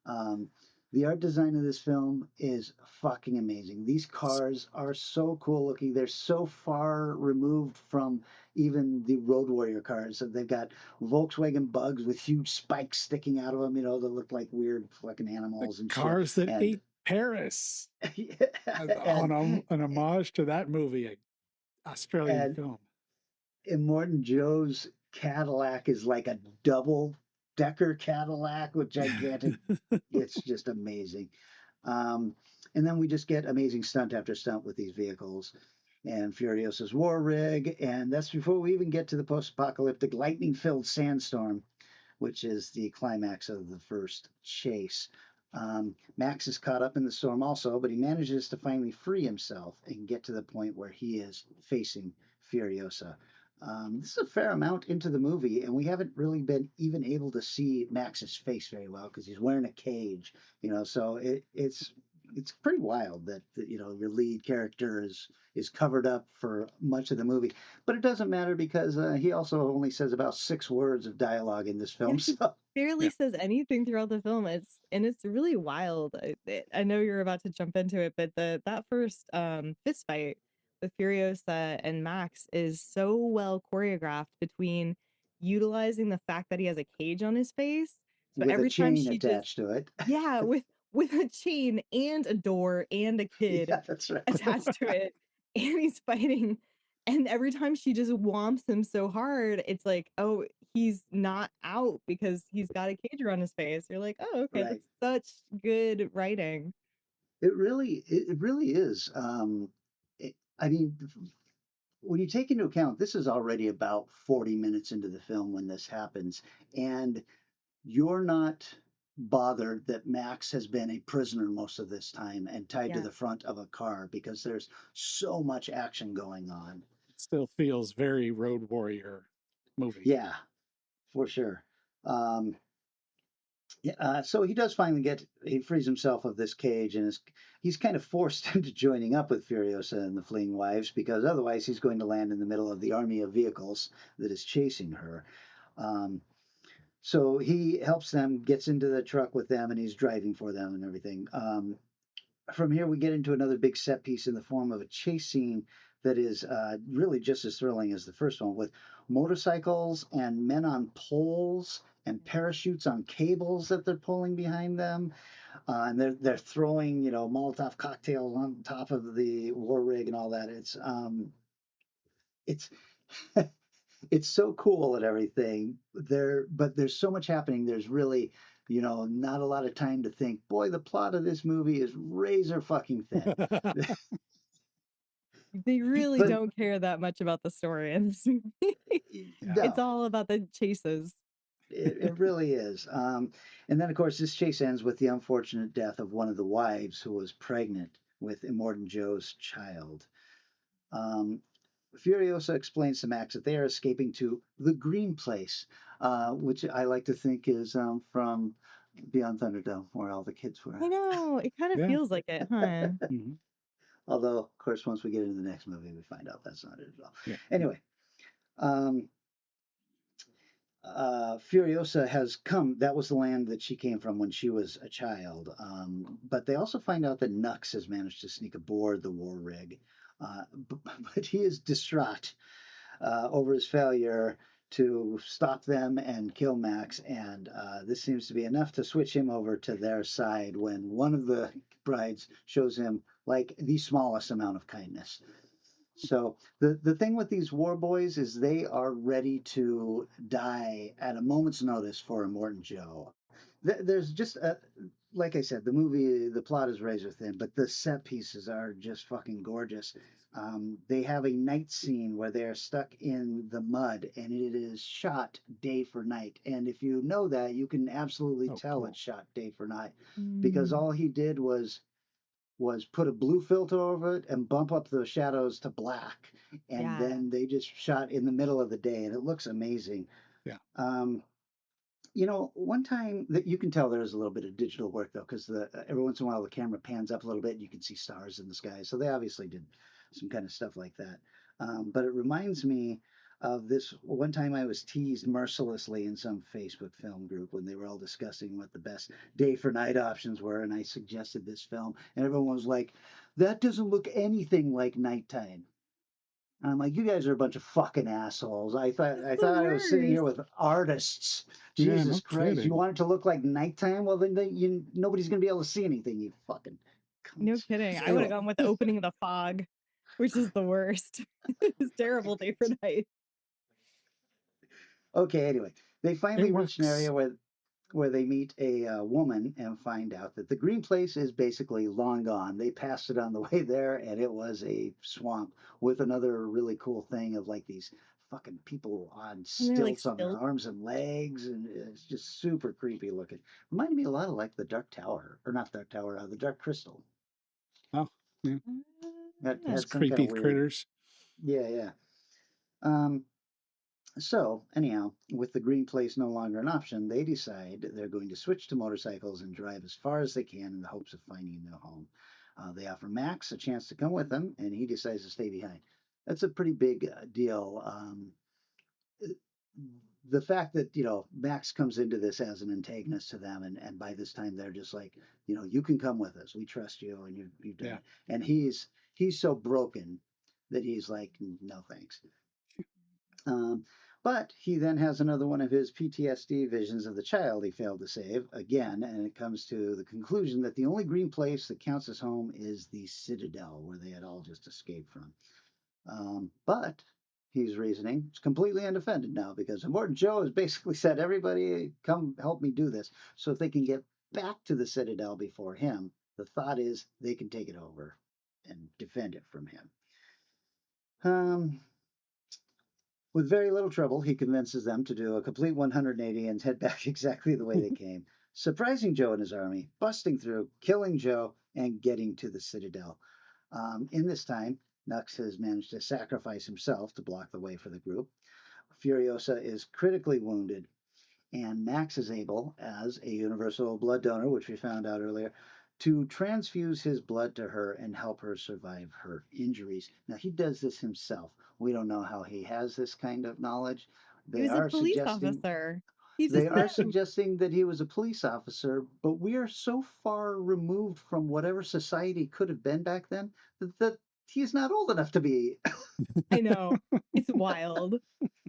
Um, the art design of this film is fucking amazing. These cars are so cool looking. They're so far removed from even the Road Warrior cars. So they've got Volkswagen Bugs with huge spikes sticking out of them, that look like weird fucking The animals and shit. cars that And ate Paris. and An homage to that movie, an Australian and film. Immortan Joe's Cadillac is like a double-decker Cadillac with gigantic. It's just amazing. And then we just get amazing stunt after stunt with these vehicles and Furiosa's war rig. And that's before we even get to the post-apocalyptic lightning-filled sandstorm, which is the climax of the first chase. Max is caught up in the storm also, but he manages to finally free himself and get to the point where he is facing Furiosa. This is a fair amount into the movie, and we haven't really been even able to see Max's face very well because he's wearing a cage, So it's pretty wild that your lead character is covered up for much of the movie, but it doesn't matter because he also only says about 6 words of dialogue in this film. He So barely Yeah. says anything throughout the film. It's really wild. I know you're about to jump into it, but that first fist fight with Furiosa and Max is so well choreographed between utilizing the fact that he has a cage on his face. So with a every time chain she just attached to it. yeah, with a chain and a door and a kid Yeah, that's right. attached to it, and he's fighting. And every time she just whomps him so hard, it's like, oh, he's not out because he's got a cage around his face. You're like, oh, okay, Right. that's such good writing. It really is. I mean, when you take into account this is already about 40 minutes into the film when this happens, and you're not bothered that Max has been a prisoner most of this time and tied to Yeah. the front of a car because there's so much action going on. It still feels very Road Warrior movie. Yeah, for sure. So he does finally he frees himself of this cage and he's kind of forced into joining up with Furiosa and the fleeing wives because otherwise he's going to land in the middle of the army of vehicles that is chasing her. So he helps them, gets into the truck with them, and he's driving for them and everything. From here, we get into another big set piece in the form of a chase scene that is really just as thrilling as the first one, with motorcycles and men on poles and parachutes on cables that they're pulling behind them, and they're throwing Molotov cocktails on top of the war rig and all that. It's it's so cool and everything but there's so much happening. There's really not a lot of time to think, boy, the plot of this movie is razor fucking thin. They really But don't care that much about the story in this movie. It's no, all about the chases. it really is. And then of course this chase ends with the unfortunate death of one of the wives who was pregnant with Immortan Joe's child. Furiosa explains to Max that they are escaping to the Green Place, which I like to think is from Beyond Thunderdome, where all the kids were. I know, it kind of feels like it, huh? Mhm. Although, of course, once we get into the next movie, we find out that's not it at all. Yeah. Anyway, Furiosa has come. That was the land that she came from when she was a child. But they also find out that Nux has managed to sneak aboard the war rig. But he is distraught over his failure to stop them and kill Max. And this seems to be enough to switch him over to their side when one of the brides shows him like the smallest amount of kindness. So the thing with these war boys is they are ready to die at a moment's notice for Immortan Joe. There's just like I said, the plot is razor thin, but the set pieces are just fucking gorgeous. They have a night scene where they're stuck in the mud, and it is shot day for night. And if you know that, you can absolutely tell cool. it's shot day for night because all he did was put a blue filter over it and bump up the shadows to black, and then they just shot in the middle of the day, and it looks amazing. Yeah. One time that you can tell there's a little bit of digital work though, because every once in a while the camera pans up a little bit and you can see stars in the sky. So they obviously did some kind of stuff like that. But it reminds me of this one time I was teased mercilessly in some Facebook film group when they were all discussing what the best day for night options were, and I suggested this film, and everyone was like, "That doesn't look anything like nighttime." And I'm like, "You guys are a bunch of fucking assholes." It's I the thought I was sitting here worst. with artists. Yeah, Jesus no Christ, you kidding. want it to look like nighttime? Well, then nobody's gonna be able to see anything. You fucking No cunts. kidding. I would have Anyway, gone with the opening of The Fog, which is the worst. It's terrible day for night. okay. Anyway, they It finally reach an works. area where they meet a woman and find out that the green place is basically long gone. They passed it on the way there, and it was a swamp with another really cool thing of like these fucking people on And they're like stilts on their stilts. arms and legs, and it's just super creepy looking. Reminded me a lot of like the Dark Tower, or not Dark Tower, the Dark Crystal. Oh, yeah. That Those had some kind creepy of weird, critters. yeah, yeah. Um, So, anyhow, with the green place no longer an option, they decide they're going to switch to motorcycles and drive as far as they can in the hopes of finding a new home. They offer Max a chance to come with them, and he decides to stay behind. That's a pretty big deal. The fact that Max comes into this as an antagonist to them, and by this time they're just like, you can come with us, we trust you, and you've done Yeah. it. And he's so broken that he's like, no thanks. Um, but he then has another one of his PTSD visions of the child he failed to save again, and it comes to the conclusion that the only green place that counts as home is the Citadel, where they had all just escaped from. But he's reasoning it's completely undefended now because Immortan Joe has basically said, "Everybody, come help me do this." So if they can get back to the Citadel before him, the thought is they can take it over and defend it from him. Um, With very little trouble, he convinces them to do a complete 180 and head back exactly the way they came, surprising Joe and his army, busting through, killing Joe, and getting to the Citadel. In this time, Nux has managed to sacrifice himself to block the way for the group. Furiosa is critically wounded, and Max is able, as a universal blood donor, which we found out earlier, to transfuse his blood to her and help her survive her injuries. Now, he does this himself. We don't know how he has this kind of knowledge. He They was a are police suggesting officer. He they just are knows. suggesting that he was a police officer, but we are so far removed from whatever society could have been back then that he's not old enough to be. I know. It's wild.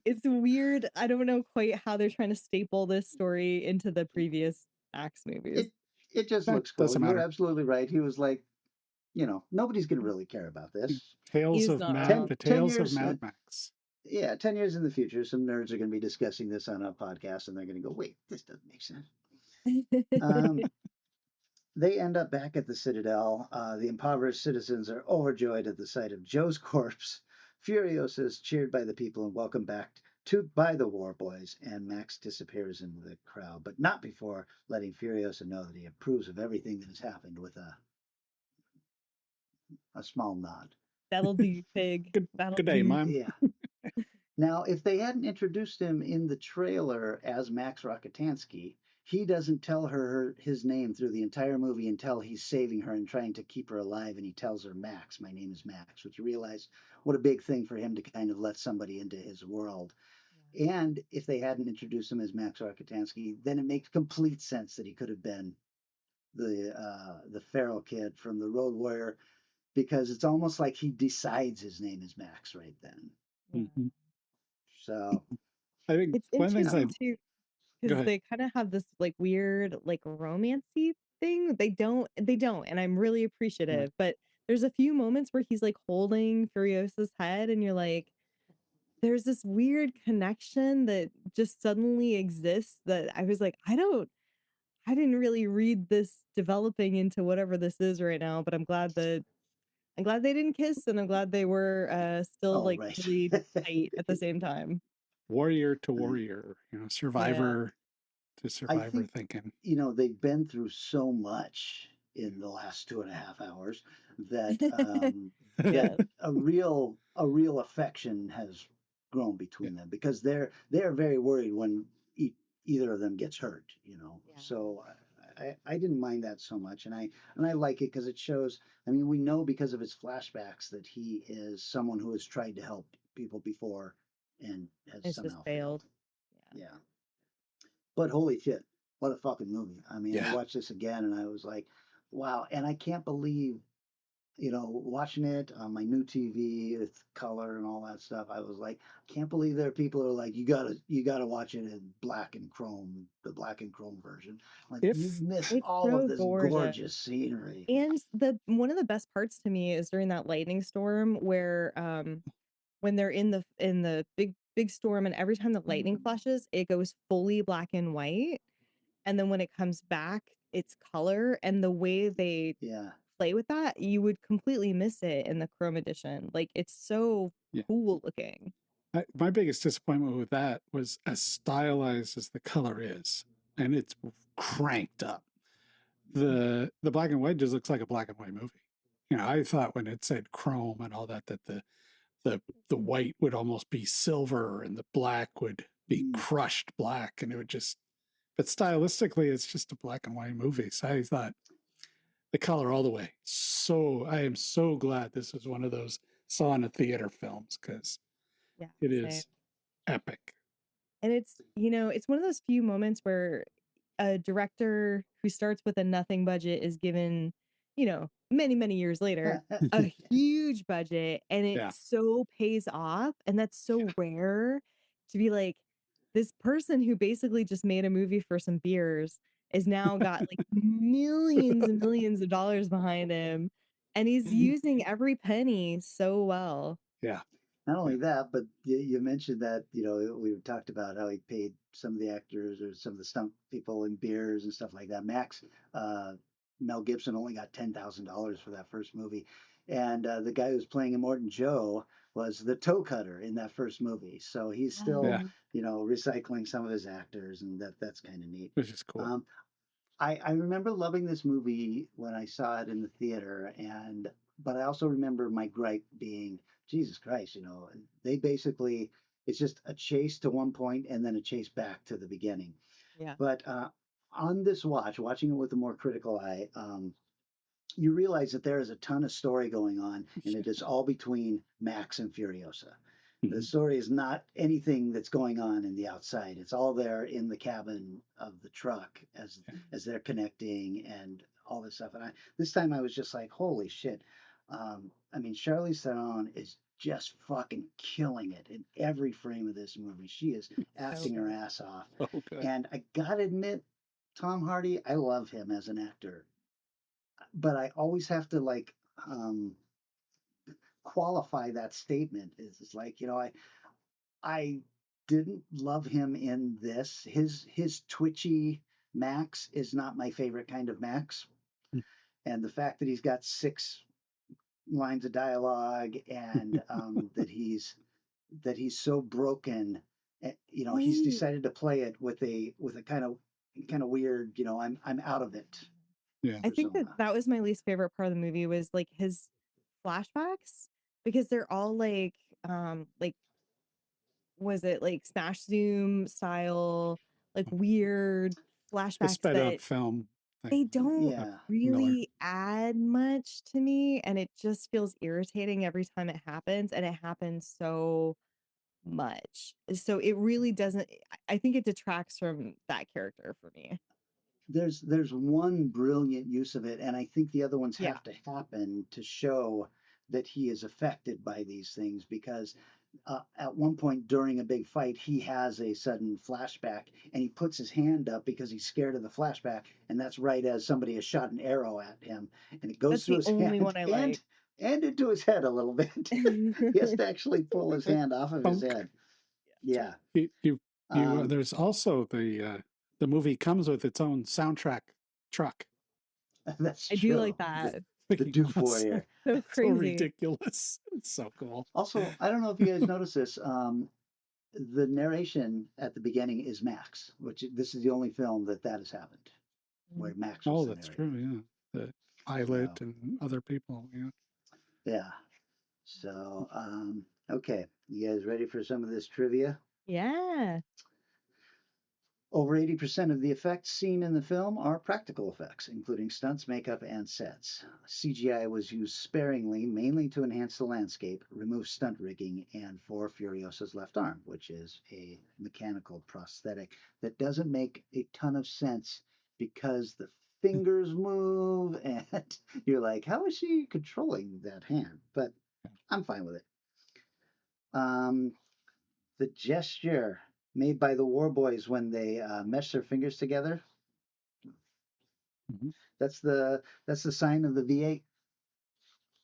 It's weird. I don't know quite how they're trying to staple this story into the previous Axe movies. it it just That looks cool. doesn't You're matter. absolutely right. He was like, nobody's going to really care about this. Tales He's of not Mad, wrong. 10, the 10 Tales of years, Mad Max. yeah, 10 years in the future, some nerds are going to be discussing this on a podcast and they're going to go, wait, this doesn't make sense. Um, they end up back at the Citadel. The impoverished citizens are overjoyed at the sight of Joe's corpse. Furiosa is cheered by the people and welcomed back by the war boys, and Max disappears in the crowd, but not before letting Furiosa know that he approves of everything that has happened with a small nod. That'll do, pig. Good, That'll good day, do. Mom. Yeah. Now, if they hadn't introduced him in the trailer as Max Rockatansky, he doesn't tell her his name through the entire movie until he's saving her and trying to keep her alive, and he tells her, "Max, my name is Max," which you realize what a big thing for him to kind of let somebody into his world. And if they hadn't introduced him as Max Rockatansky, then it makes complete sense that he could have been the feral kid from the Road Warrior, because it's almost like he decides his name is Max right then. Mhm. So I think It's one of the things I don't I interesting know. too, go because ahead. they kind of have this like weird, like romancy thing. They don't, and I'm really Yeah. appreciative. But there's a few moments where he's like holding Furiosa's head, and you're like, there's this weird connection that just suddenly exists that I was like, I didn't really read this developing into whatever this is right now, but I'm glad they didn't kiss, and I'm glad they were still Oh, like right. really tight at the same time. Warrior to Uh, warrior, Yeah. survivor to I survivor think, thinking. they've been through so much in the last 2.5 hours that that Yes. a real affection has grown Yeah. between them, because they're very worried when either of them gets hurt. Yeah. So I didn't mind that so much, and I like it because it shows. I mean, we know because of his flashbacks that he is someone who has tried to help people before, and has It's just somehow failed. failed. Yeah. But holy shit, what a fucking movie. I mean, I Yeah. watched this again and I was like, wow. And I can't believe, watching it on my new TV with color and all that stuff. I was like, I can't believe there are people who are like, you gotta watch it in black and chrome, the black and chrome version. Like, you've If missed It's all of so this gorgeous. gorgeous scenery. And the one of the best parts to me is during that lightning storm where when they're in the big storm, and every time the lightning flashes, it goes fully black and white. And then when it comes back, it's color, and the way they Yeah. play with that, you would completely miss it in the Chrome edition. Like, it's so Yeah. cool looking. My biggest disappointment with that was as stylized as the color is, and it's cranked up. The black and white just looks like a black and white movie. I thought when it said chrome and all that the white would almost be silver and the black would be crushed black, and it would just. But stylistically, it's just a black and white movie. So I thought the color all the way. So I am so glad this is one of those saw in a theater films because Yeah, it same. is epic. And it's it's one of those few moments where a director who starts with a nothing budget is given, many, many years later, a huge budget, and it Yeah. so pays off. And that's so rare to be like, this person who basically just made a movie for some beers is now got like millions and millions of dollars behind him, and he's using every penny so well. Yeah. Not only that, but you mentioned that, we talked about how he paid some of the actors or some of the stunt people in beers and stuff like that. Mel Gibson only got $10,000 for that first movie. And the guy who was playing Immortan Joe was the toe cutter in that first movie. So he's still, Yeah. recycling some of his actors, and that's kind of neat. Which is cool. I remember loving this movie when I saw it in the theater, but I also remember my gripe being, Jesus Christ, they basically, it's just a chase to one point and then a chase back to the beginning. Yeah. But on this watching it with a more critical eye, you realize that there is a ton of story going on, and it is all between Max and Furiosa. The story is not anything that's going on in the outside. It's all there in the cabin of the truck as they're connecting and all this stuff. And this time I was just like, holy shit. I mean, Charlize Theron is just fucking killing it in every frame of this movie. She is acting her ass off. Okay. And I gotta admit, Tom Hardy, I love him as an actor, but I always have to qualify that statement. It's like, I didn't love him in this. His twitchy Max is not my favorite kind of Max. And the fact that he's got 6 lines of dialogue and that he's so broken, he's decided to play it with a kind of weird, I'm out of it. Yeah. I think that was my least favorite part of the movie was like his flashbacks, because they're all like was it like smash zoom style, like weird The flashbacks sped up that film they thing. don't Yeah. really add much to me, and it just feels irritating every time it happens, and it happens so much. So it really doesn't, I think it detracts from that character for me. There's one brilliant use of it, and I think the other ones Yeah. have to happen to show that he is affected by these things, because at one point during a big fight, he has a sudden flashback and he puts his hand up because he's scared of the flashback, and that's right as somebody has shot an arrow at him, and it goes That's through the his only hand one I like. and into his head a little bit. He has to actually pull his hand off of his Bonk. head. Yeah. You Um, there's also the movie comes with its own soundtrack truck. That's I true. do like that. The Doof Warrior. So So crazy. ridiculous. It's so cool. Also, I don't know if you guys noticed this. The narration at the beginning is Max, which this is the only film that has happened, where Max was Oh, the that's narrator. true. Yeah, the pilot So, and other people. Yeah. yeah. So, okay. You guys ready for some of this trivia? Yeah. Over 80% of the effects seen in the film are practical effects, including stunts, makeup, and sets. CGI was used sparingly, mainly to enhance the landscape, remove stunt rigging, and for Furiosa's left arm, which is a mechanical prosthetic that doesn't make a ton of sense because the fingers move and you're like, how is she controlling that hand? But I'm fine with it. The gesture made by the War Boys when they mesh their fingers together. Mhm. That's the sign of the V8.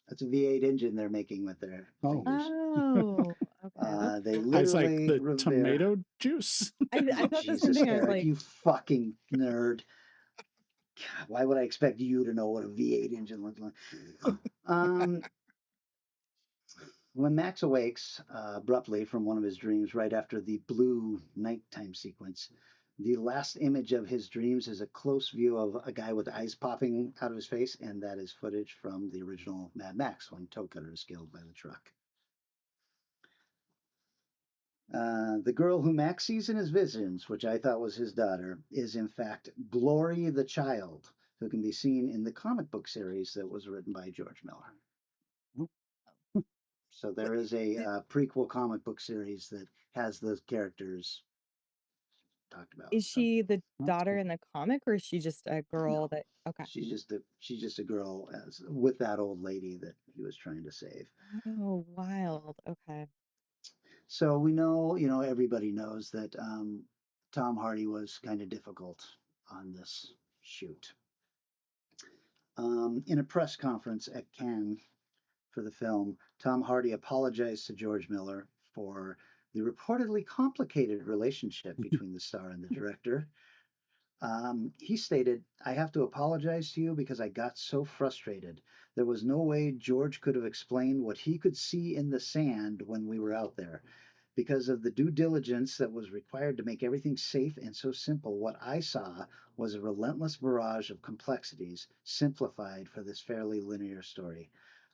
That's a V8 engine they're making with their Oh, fingers. Oh, okay. That's They I was like, literally the revere. tomato juice? I thought the same Jesus, thing. I was Eric, like, you fucking nerd. God, why would I expect you to know what a V8 engine looks like? um, when Max awakes abruptly from one of his dreams right after the blue nighttime sequence, the last image of his dreams is a close view of a guy with eyes popping out of his face, and that is footage from the original Mad Max when Toe Cutter is killed by the truck. The girl who Max sees in his visions, which I thought was his daughter, is in fact Glory the Child, who can be seen in the comic book series that was written by George Miller. So there is a prequel comic book series that has those characters talked about. is So she the That's daughter cool. in the comic, or is she just a girl no, that? Okay. she's just a girl as with that old lady that he was trying to save. Oh, wild. Okay. So we know, everybody knows that Tom Hardy was kind of difficult on this shoot. In a press conference at Cannes for the film, Tom Hardy apologized to George Miller for the reportedly complicated relationship between the star and the director. He stated, I have to apologize to you because I got so frustrated. There was no way George could have explained what he could see in the sand when we were out there. Because of the due diligence that was required to make everything safe and so simple, what I saw was a relentless barrage of complexities simplified for this fairly linear story.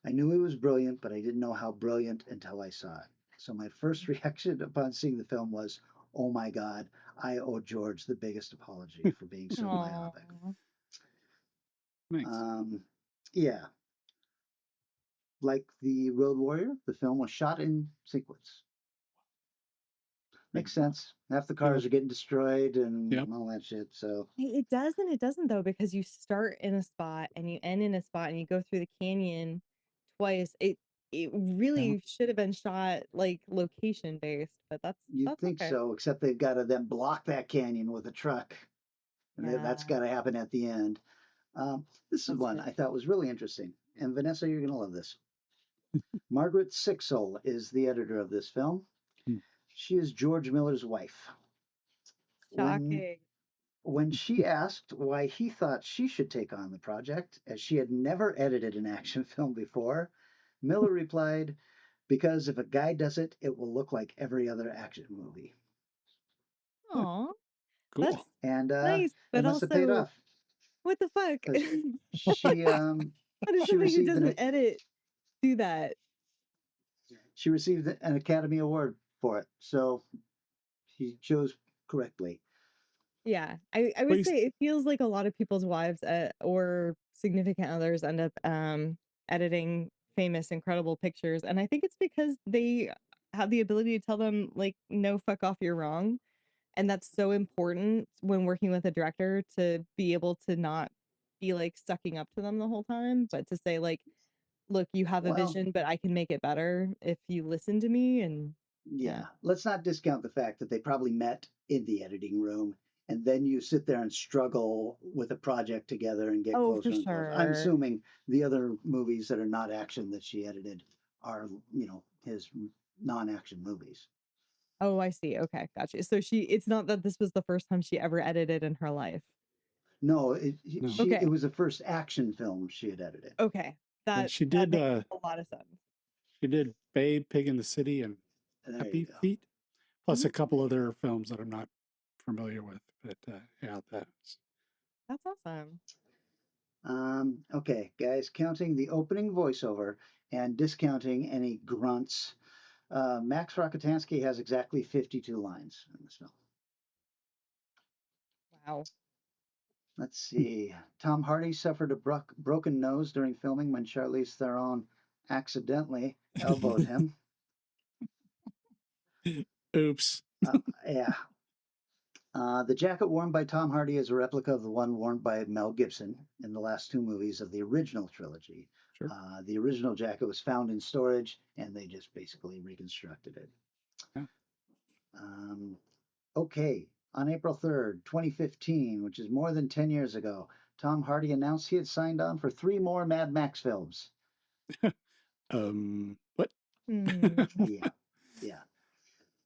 I knew he was brilliant, but I didn't know how brilliant until I saw it. So my first reaction upon seeing the film was, oh my God, I owe George the biggest apology for being so Oh, myopic. Nice. Yeah, like the Road Warrior, the film was shot in sequence. Makes sense. Half the cars are getting destroyed and Yep. all that shit. So it does and it doesn't though, because you start in a spot and you end in a spot and you go through the canyon twice. It really should have been shot like location based, but you'd that's think okay. so, except they've got to then block that canyon with a truck. And that's Yeah, got to happen at the end. This is that's one true. I thought was really interesting. And Vanessa, you're going to love this. Margaret Sixel is the editor of this film. Hmm. She is George Miller's wife. When Shocking. when she asked why he thought she should take on the project, as she had never edited an action film before, Miller replied, because if a guy does it, it will look like every other action movie. Aw, that's Cool. And nice, it but must have paid also, off what the fuck? because she How does she somebody who received doesn't an edit do that? she received an Academy Award for it. So he chose correctly. Yeah, I would Please. say it feels like a lot of people's wives or significant others end up editing famous, incredible pictures, and I think it's because they have the ability to tell them like, no, fuck off, you're wrong, and that's so important when working with a director to be able to not be like sucking up to them the whole time, but to say like, look, you have a Well, vision, but I can make it better if you listen to me, and yeah. yeah, let's not discount the fact that they probably met in the editing room and then you sit there and struggle with a project together and get Oh, for closer and closer. I'm sure. assuming the other movies that are not action that she edited are, his non-action movies. Oh, I see. Okay, gotcha. So it's not that this was the first time she ever edited in her life. No, No. it Okay. was the first action film she had edited. Okay. And That makes a lot of sense. she did Babe, Pig in the City, and There Happy you go. Feet, plus Mhm. a couple other films that I'm not familiar with. But yeah, that's awesome. Okay, guys, counting the opening voiceover and discounting any grunts, Max Rockatansky has exactly 52 lines in this film. Wow. Let's see. Tom Hardy suffered a broken nose during filming when Charlize Theron accidentally elbowed him. Oops. Yeah. The jacket worn by Tom Hardy is a replica of the one worn by Mel Gibson in the last two movies of the original trilogy. Sure. The original jacket was found in storage, and they just basically reconstructed it. Yeah. Okay, on April 3rd, 2015, which is more than 10 years ago, Tom Hardy announced he had signed on for 3 more Mad Max films. What? Yeah.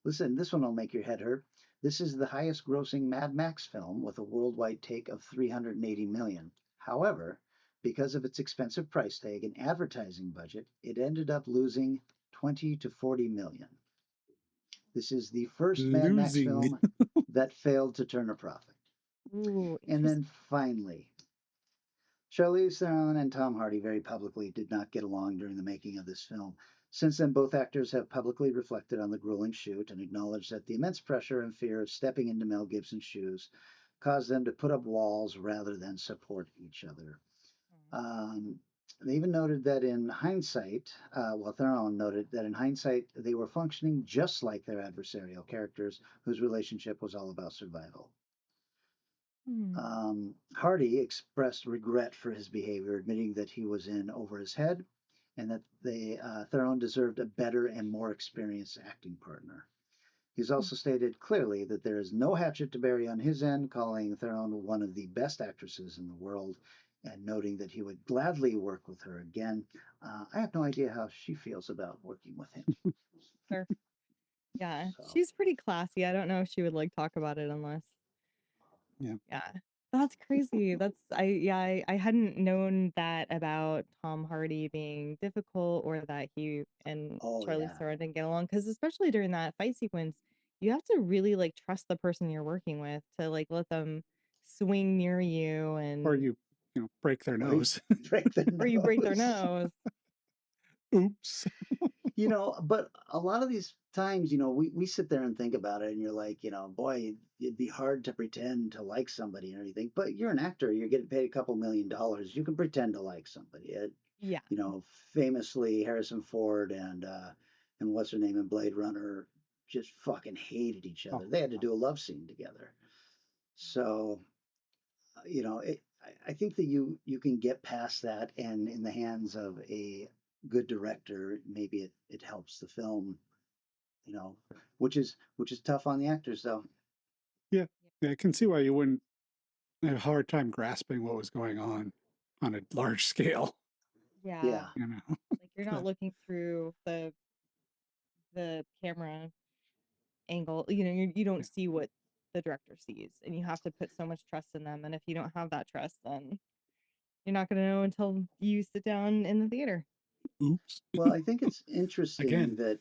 Listen, this one will make your head hurt. This is the highest grossing Mad Max film with a worldwide take of 380 million. However, because of its expensive price tag and advertising budget, it ended up losing 20 to 40 million. This is the first Mad Max film that failed to turn a profit. Ooh, and then finally, Charlize Theron and Tom Hardy very publicly did not get along during the making of this film. Since then, both actors have publicly reflected on the grueling shoot and acknowledged that the immense pressure and fear of stepping into Mel Gibson's shoes caused them to put up walls rather than support each other. They even noted that in hindsight, Theron noted that in hindsight, they were functioning just like their adversarial characters whose relationship was all about survival. Hardy expressed regret for his behavior, admitting that he was in over his head and that Theron deserved a better and more experienced acting partner. He's also stated clearly that there is no hatchet to bury on his end, calling Theron one of the best actresses in the world and noting that he would gladly work with her again. I have no idea how she feels about working with him. Sure. Yeah, So. she's pretty classy. I don't know if she would like talk about it unless. Yeah. That's crazy. I hadn't known that about Tom Hardy being difficult or that he and Charlize Theron didn't get along. Because especially during that fight sequence, you have to really like trust the person you're working with to like let them swing near you and Or you break their nose. Or you break their nose. Oops. But a lot of these times, we sit there and think about it and you're like, boy, it'd be hard to pretend to like somebody and everything. But you're an actor, you're getting paid a couple $1 million. You can pretend to like somebody. Yeah. Famously Harrison Ford and what's her name in Blade Runner just fucking hated each other. They had to do a love scene together. So, I think that you can get past that, and in the hands of a good director, maybe it helps the film, which is tough on the actors though. Yeah, I can see why you wouldn't have a hard time grasping what was going on a large scale. Yeah. Like you're not looking through the camera angle. You don't see what the director sees, and you have to put so much trust in them. And if you don't have that trust, then you're not going to know until you sit down in the theater. Oops. Well, I think it's interesting that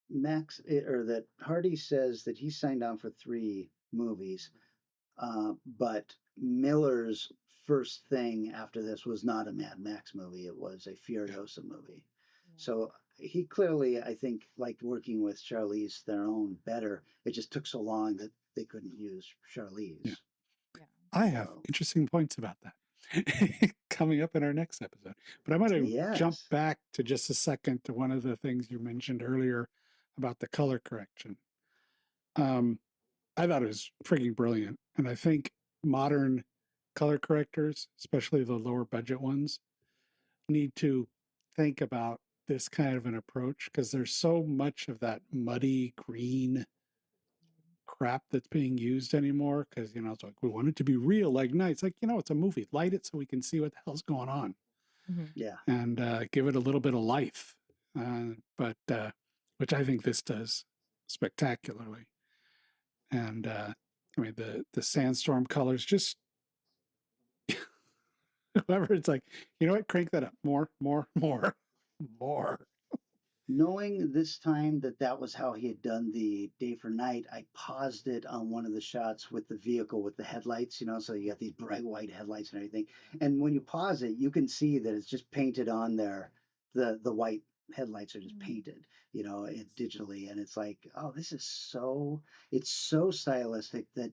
that Hardy says that he signed on for 3 movies, but Miller's first thing after this was not a Mad Max movie. It was a Furiosa movie. So he clearly, I think, liked working with Charlize Theron better. It just took so long that they couldn't use Charlize. Yeah. I have interesting points about that coming up in our next episode. But I want to jump back to just a second to one of the things you mentioned earlier about the color correction. I thought it was freaking brilliant. And I think modern color correctors, especially the lower budget ones, need to think about this kind of an approach because there's so much of that muddy green crap that's being used anymore because it's like we want it to be real, like nice, like it's a movie, light it so we can see what the hell's going on. And give it a little bit of life, but which I think this does spectacularly. And I mean the sandstorm colors, just whoever, it's like, you know what, crank that up more. Knowing this time that was how he had done the Day for Night, I paused it on one of the shots with the vehicle with the headlights, so you got these bright white headlights and everything. And when you pause it, you can see that it's just painted on there. The white headlights are just painted, digitally. And it's like, oh, it's so stylistic that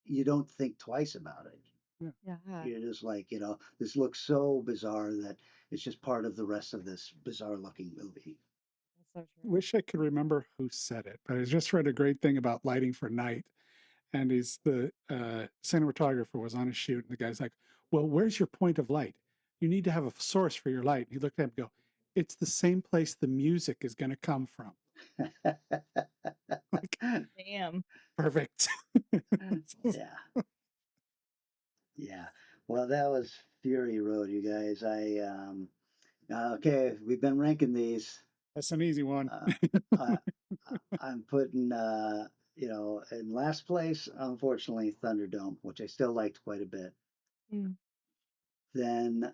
you don't think twice about it. Yeah. You're just like, this looks so bizarre that it's just part of the rest of this bizarre looking movie. That's so true. Wish I could remember who said it, but I just read a great thing about lighting for night. And the cinematographer was on a shoot, and the guy's like, "Well, where's your point of light? You need to have a source for your light." And he looked at him and go, "It's the same place the music is going to come from." Like, Damn. perfect. Yeah. Yeah. Well, that was Fury Road, you guys. Okay, we've been ranking these. That's an easy one. I'm putting, in last place, unfortunately, Thunderdome, which I still liked quite a bit. Mm. Then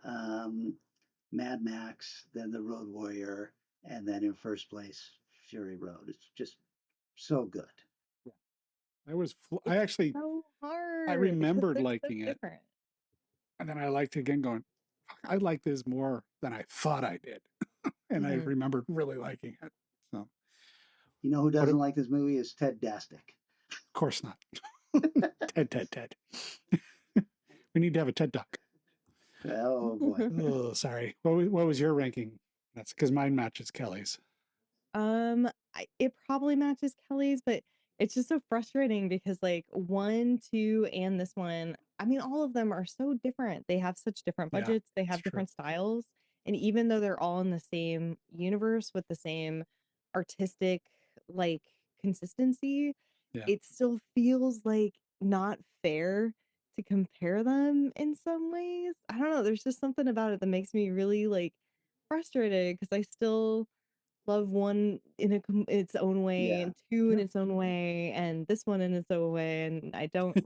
Mad Max, then The Road Warrior, and then in first place, Fury Road. It's just so good. I actually, So hard. I remembered because they're liking so it, different. and then I liked it again, going, "Fuck, I like this more than I thought I did," and I remembered really liking it. So, You know who doesn't like this movie is Ted Dastic. of course not. Ted. We need to have a TED Talk. Oh boy. Oh, sorry. What was your ranking? That's because mine matches Kelly's. It probably matches Kelly's, but it's just so frustrating because like 1, 2, and this one, I mean, all of them are so different. They have such different Yeah, budgets, they that's have true. different styles, and even though they're all in the same universe with the same artistic like consistency, Yeah. it still feels like not fair to compare them in some ways. I don't know. There's just something about it that makes me really like frustrated because I still love one in its own way Yeah. and 2 in its own way and this one in its own way, and I don't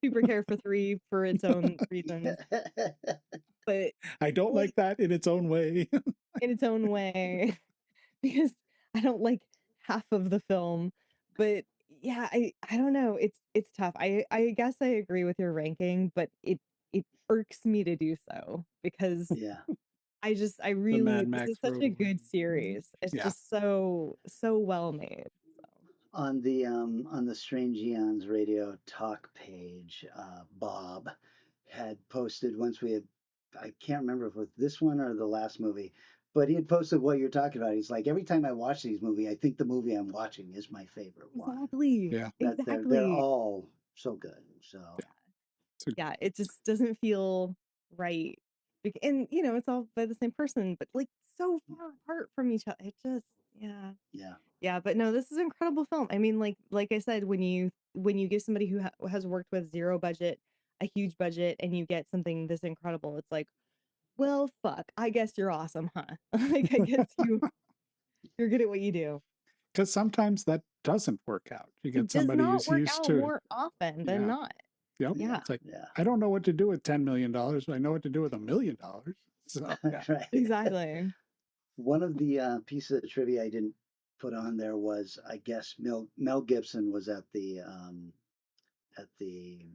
super care for 3 for its own reasons. But I don't like that in its own way. in its own way because I don't like half of the film. But yeah, I don't know. It's tough. I guess I agree with your ranking, but it irks me to do so because Yeah. I The Mad really, this Max is such Road a Warrior. good series. It's Yeah. just so well made. So. On the Strange Eons radio talk page, Bob had posted once I can't remember if it was this one or the last movie, but he had posted what you're talking about. He's like, every time I watch these movies, I think the movie I'm watching is my favorite one. Exactly. Yeah. That Exactly. they're all so good. So Yeah, it just doesn't feel right. And it's all by the same person, but like so far apart from each other. It just yeah. Yeah, but no, this is an incredible film. I mean, like I said, when you give somebody who has worked with zero budget a huge budget and you get something this incredible, it's like, well, fuck. I guess you're awesome, huh? Like I guess you're good at what you do. Because sometimes that doesn't work out. You It get does somebody not who's work used out to. more often than Yeah. not. Yep. Yeah. It's like, Yeah. I don't know what to do with $10 million, but I know what to do with $1 million. So, yeah. Right. Exactly. One of the pieces of trivia I didn't put on there was, I guess Mel Gibson was at the the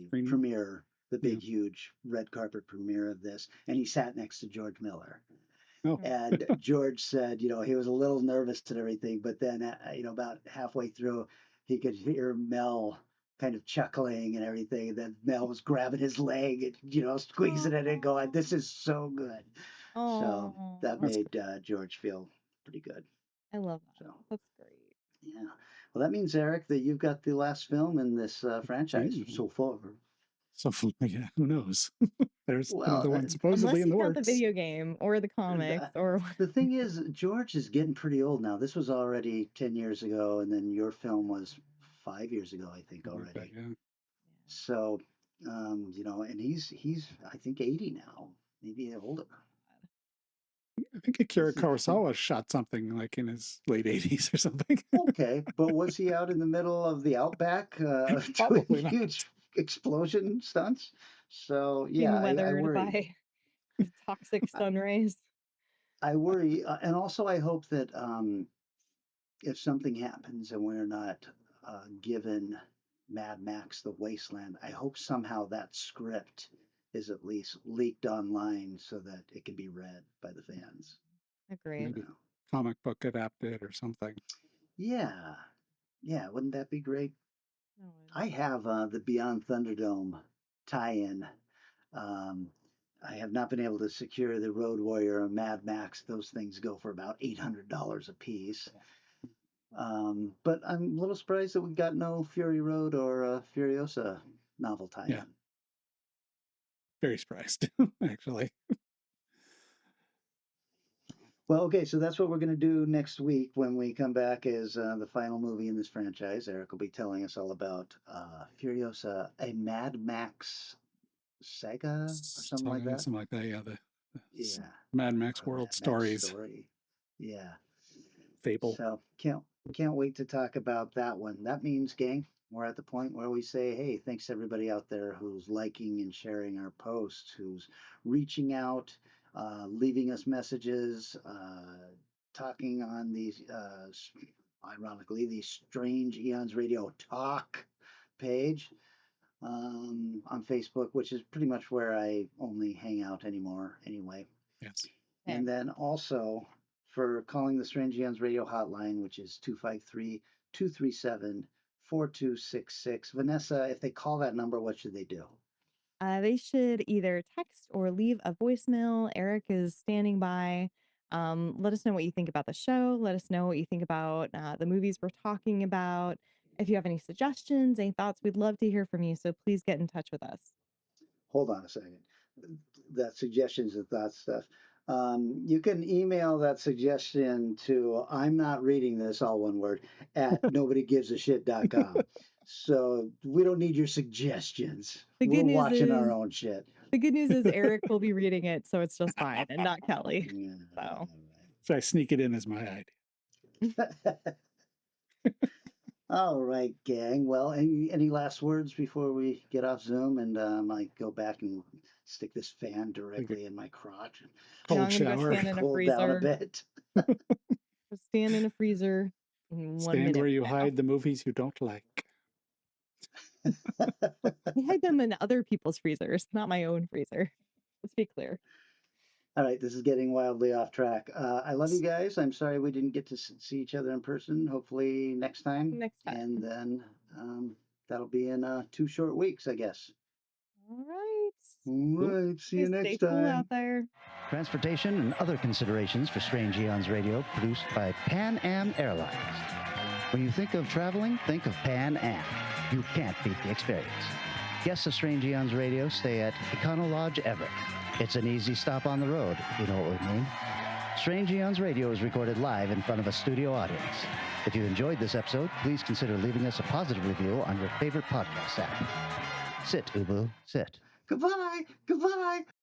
Screening? premiere, the big huge red carpet premiere of this, and he sat next to George Miller. Oh. And George said, he was a little nervous and everything, but then about halfway through, he could hear Mel kind of chuckling and everything. And then Mel was grabbing his leg and squeezing it and going, "This is so good." So Oh, that made George feel pretty good. I love that. So That's great. yeah. Well, that means, Eric, that you've got the last film in this franchise so far. So, yeah, who knows? There's Well, another one supposedly Unless in you the count the works. video game or the comics or The thing is, George is getting pretty old now. This was already 10 years ago, and then your film was 5 years ago, I think, Something like already. that, yeah. So, and he's I think 80 now, maybe older. I think Akira Kurosawa shot something like in his late 80s or something. Okay, but was he out in the middle of the outback doing Probably not. huge explosion stunts? So yeah, being I weathered worry. by the toxic sun rays. I worry, and also I hope that if something happens and we're not given Mad Max: The Wasteland, I hope somehow that script is at least leaked online so that it can be read by the fans. Agreed. Maybe comic book adapted or something. Yeah, wouldn't that be great? No, I have the Beyond Thunderdome tie-in. I have not been able to secure the Road Warrior or Mad Max. Those things go for about $800 a piece. But I'm a little surprised that we got no Fury Road or Furiosa novel tie-in. Yeah. Very surprised, actually. Well, okay, so that's what we're going to do next week when we come back as the final movie in this franchise. Eric will be telling us all about Furiosa, a Mad Max saga or something like that. Something like that, yeah. The Yeah. Mad Max Or World Mad Max Stories story. Yeah. fable. So can't wait to talk about that one. That means, gang, we're at the point where we say, hey, thanks to everybody out there who's liking and sharing our posts, who's reaching out, leaving us messages, talking on these, ironically, the Strange Eons Radio Talk page on Facebook, which is pretty much where I only hang out anymore anyway. Yes. And then also for calling the Strange Eons Radio hotline, which is 253-237-4266. Vanessa, if they call that number, what should they do? They should either text or leave a voicemail. Eric is standing by. Let us know what you think about the show. Let us know what you think about the movies we're talking about. If you have any suggestions, any thoughts, we'd love to hear from you. So please get in touch with us. Hold on a second. That suggestions and thoughts stuff. You can email that suggestion to I'm not reading this, all one word, at nobodygivesashit.com. So we don't need your suggestions. The good We're news watching our is- own shit. The good news is Eric will be reading it, so it's just fine, and not Kelly. Yeah, So So I sneak it in as my idea. All right, gang. Well, any last words before we get off Zoom and I go back and stick this fan directly in my crotch and Cold I'm gonna go shower. stand in a cool down a freezer. bit? Just stand in a freezer. In 1 Stand minute where you from now. hide the movies you don't like. I hide them in other people's freezers, not my own freezer. Let's be clear. All right, this is getting wildly off track. I love you guys. I'm sorry we didn't get to see each other in person. Hopefully next time. Next time. And then that'll be in 2 short weeks, I guess. All right. All right, see you Stay next cool time. out there. Transportation and other considerations for Strange Eons Radio produced by Pan Am Airlines. When you think of traveling, think of Pan Am. You can't beat the experience. Guests of Strange Eons Radio stay at Econo Lodge Everett. It's an easy stop on the road, if you know what we mean. Strange Eons Radio is recorded live in front of a studio audience. If you enjoyed this episode, please consider leaving us a positive review on your favorite podcast app. Sit, Ubu, sit. Goodbye. Goodbye.